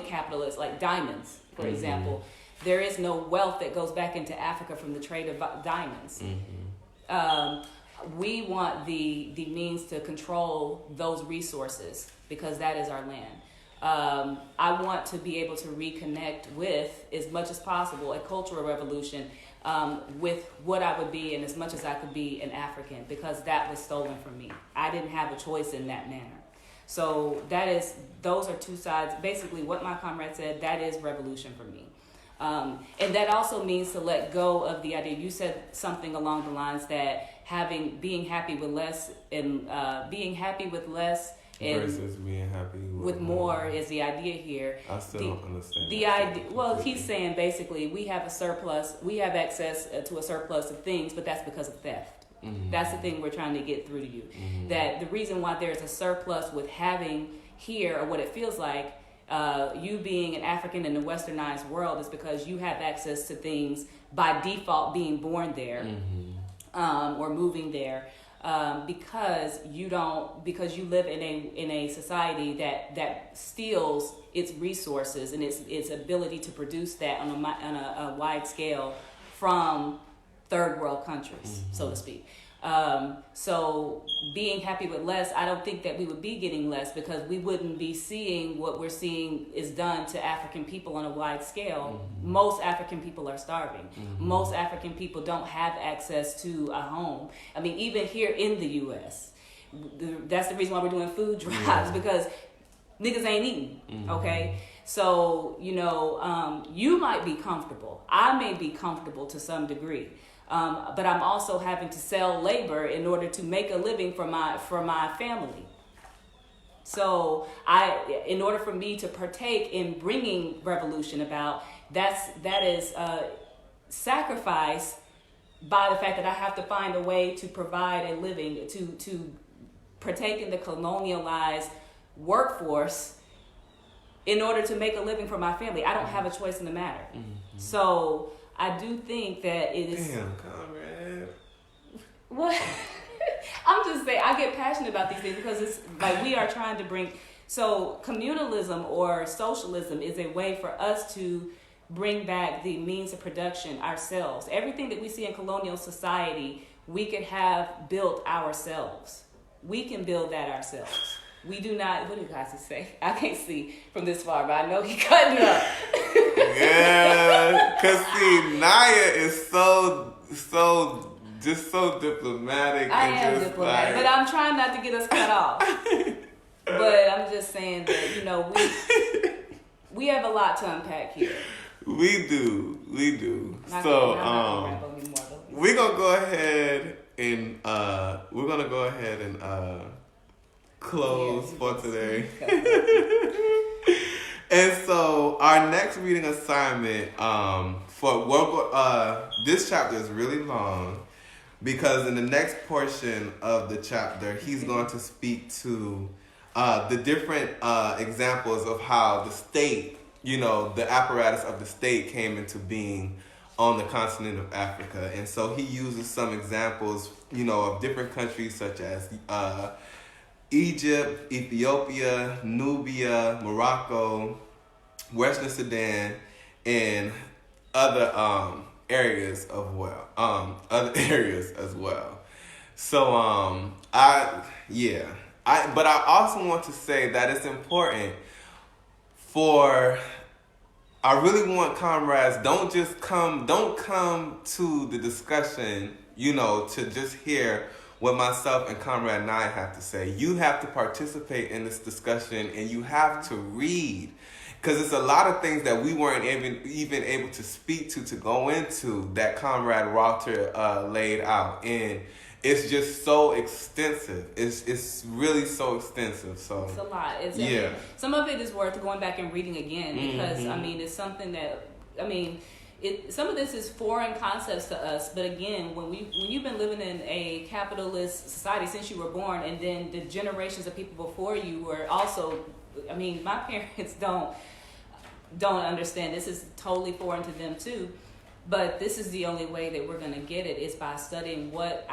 capitalists, like diamonds, for mm-hmm. example. There is no wealth that goes back into Africa from the trade of diamonds. Mm-hmm. We want the means to control those resources because that is our land. I want to be able to reconnect with, as much as possible, a cultural revolution with what I would be and as much as I could be an African, because that was stolen from me. I didn't have a choice in that manner. So those are two sides. Basically, what my comrade said, that is revolution for me. And that also means to let go of the idea. You said something along the lines that being happy with less and versus being happy with more is the idea here. I still don't understand the idea. Well, he's saying basically we have a surplus. We have access to a surplus of things, but that's because of theft. Mm-hmm. That's the thing we're trying to get through to you. Mm-hmm. That the reason why there's a surplus with having here, or what it feels like. You being an African in the westernized world is because you have access to things by default being born there, mm-hmm. Or moving there, because you live in a society that steals its resources and its ability to produce that on a wide scale from third world countries, mm-hmm. so to speak. So being happy with less, I don't think that we would be getting less, because we wouldn't be seeing what we're seeing is done to African people on a wide scale. Mm-hmm. Most African people are starving. Mm-hmm. Most African people don't have access to a home. I mean, even here in the U.S., that's the reason why we're doing food drives, because niggas ain't eating, mm-hmm. okay? So, you might be comfortable. I may be comfortable to some degree. But I'm also having to sell labor in order to make a living for my family. So in order for me to partake in bringing revolution about, that is sacrifice by the fact that I have to find a way to provide a living, to partake in the colonialized workforce in order to make a living for my family. I don't have a choice in the matter. Mm-hmm. So I do think that it is. Damn, comrade. What? I'm just saying, I get passionate about these things because it's like we are trying to bring. So communalism or socialism is a way for us to bring back the means of production ourselves. Everything that we see in colonial society, we could have built ourselves. We can build that ourselves. We do not. What do you guys say? I can't see from this far, but I know he cutting up. Yeah, cause see, Nyah is so diplomatic. I am diplomatic, but I'm trying not to get us cut off. But I'm just saying that we have a lot to unpack here. We do. So we're gonna go ahead and close for today. And so our next reading assignment this chapter is really long, because in the next portion of the chapter he's going to speak to the different examples of how the state, the apparatus of the state came into being on the continent of Africa. And so he uses some examples, of different countries such as Egypt, Ethiopia, Nubia, Morocco, Western Sudan, and other areas as well. So but I also want to say that it's important I really want comrades, don't come to the discussion, to just hear what myself and Comrade Nyah have to say. You have to participate in this discussion, and you have to read, because it's a lot of things that we weren't even able to speak to go into that Comrade Walter laid out, and it's just so extensive. It's really so extensive. So it's a lot. Some of it is worth going back and reading again, because mm-hmm. It's something that some of this is foreign concepts to us, but again, when you've been living in a capitalist society since you were born, and then the generations of people before you were also, my parents don't understand. This is totally foreign to them too. But this is the only way that we're going to get it, is by studying what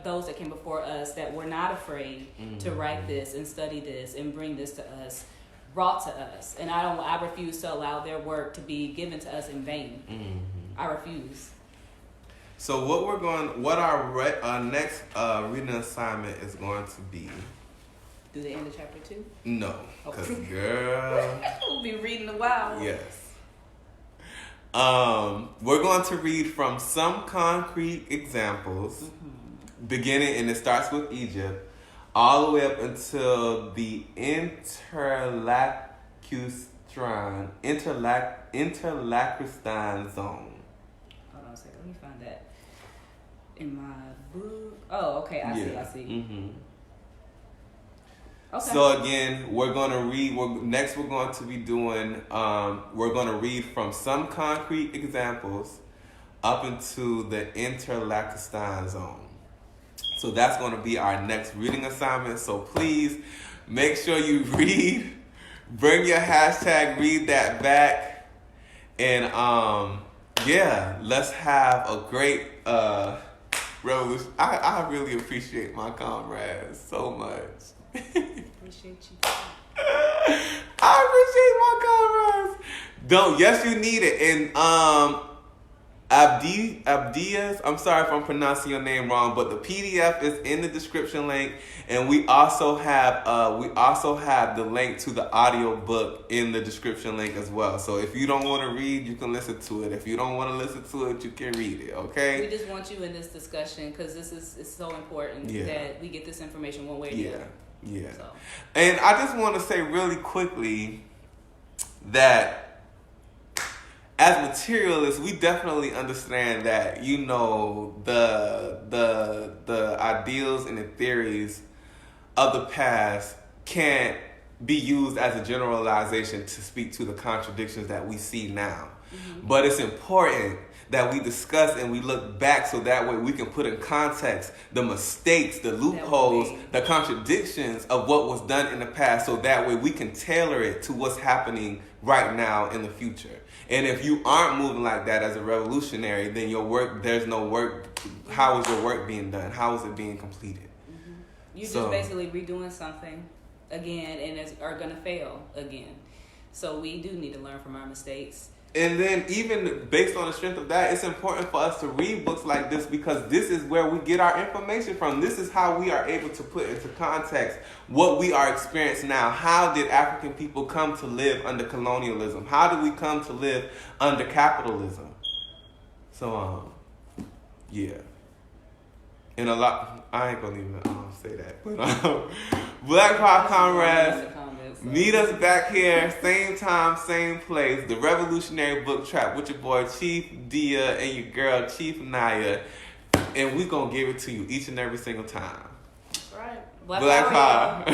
those that came before us that were not afraid mm-hmm. to write this and study this and bring this to us, brought to us. And I refuse to allow their work to be given to us in vain. Mm-hmm. I refuse. So what our next reading assignment is going to be. Do they end of chapter 2? No, because girl, we'll be reading a while. Yes. We're going to read from some concrete examples, mm-hmm. beginning, and it starts with Egypt, all the way up until the interlacristan zone. Hold on a second, let me find that in my book. Oh, okay, I see. Mm-hmm. Okay. So again, we're going to read. We're going to be doing. We're going to read from some concrete examples up into the interlacristan zone. So that's going to be our next reading assignment. So please make sure you read. Bring your hashtag. Read that back, and let's have a great revolution. I really appreciate my comrades so much. Appreciate you. I appreciate my comrades. Yes, you need it. And Abdias. I'm sorry if I'm pronouncing your name wrong, but the PDF is in the description link, and we also have the link to the audio book in the description link as well. So if you don't want to read, you can listen to it. If you don't want to listen to it, you can read it. Okay. We just want you in this discussion because it's so important that we get this information one way or the other. Yeah. So. And I just want to say really quickly that as materialists, we definitely understand that, you know, the ideals and the theories of the past can't be used as a generalization to speak to the contradictions that we see now. Mm-hmm. But it's important that we discuss and we look back so that way we can put in context the mistakes, the loopholes, the contradictions of what was done in the past, so that way we can tailor it to what's happening right now in the future. And if you aren't moving like that as a revolutionary, then your work, there's no work. How is your work being done? How is it being completed? Mm-hmm. You're just basically redoing something again and are going to fail again. So we do need to learn from our mistakes. And then even based on the strength of that, it's important for us to read books like this, because this is where we get our information from. This is how we are able to put into context what we are experiencing now. How did African people come to live under colonialism? How did we come to live under capitalism? So, yeah. And a lot, I ain't gonna even say that. But Black Power Comrades, meet us back here, same time, same place. The Revolutionary Book Trap with your boy Chief Dia and your girl Chief Nyah. And we gonna give it to you each and every single time. That's right. Black Power.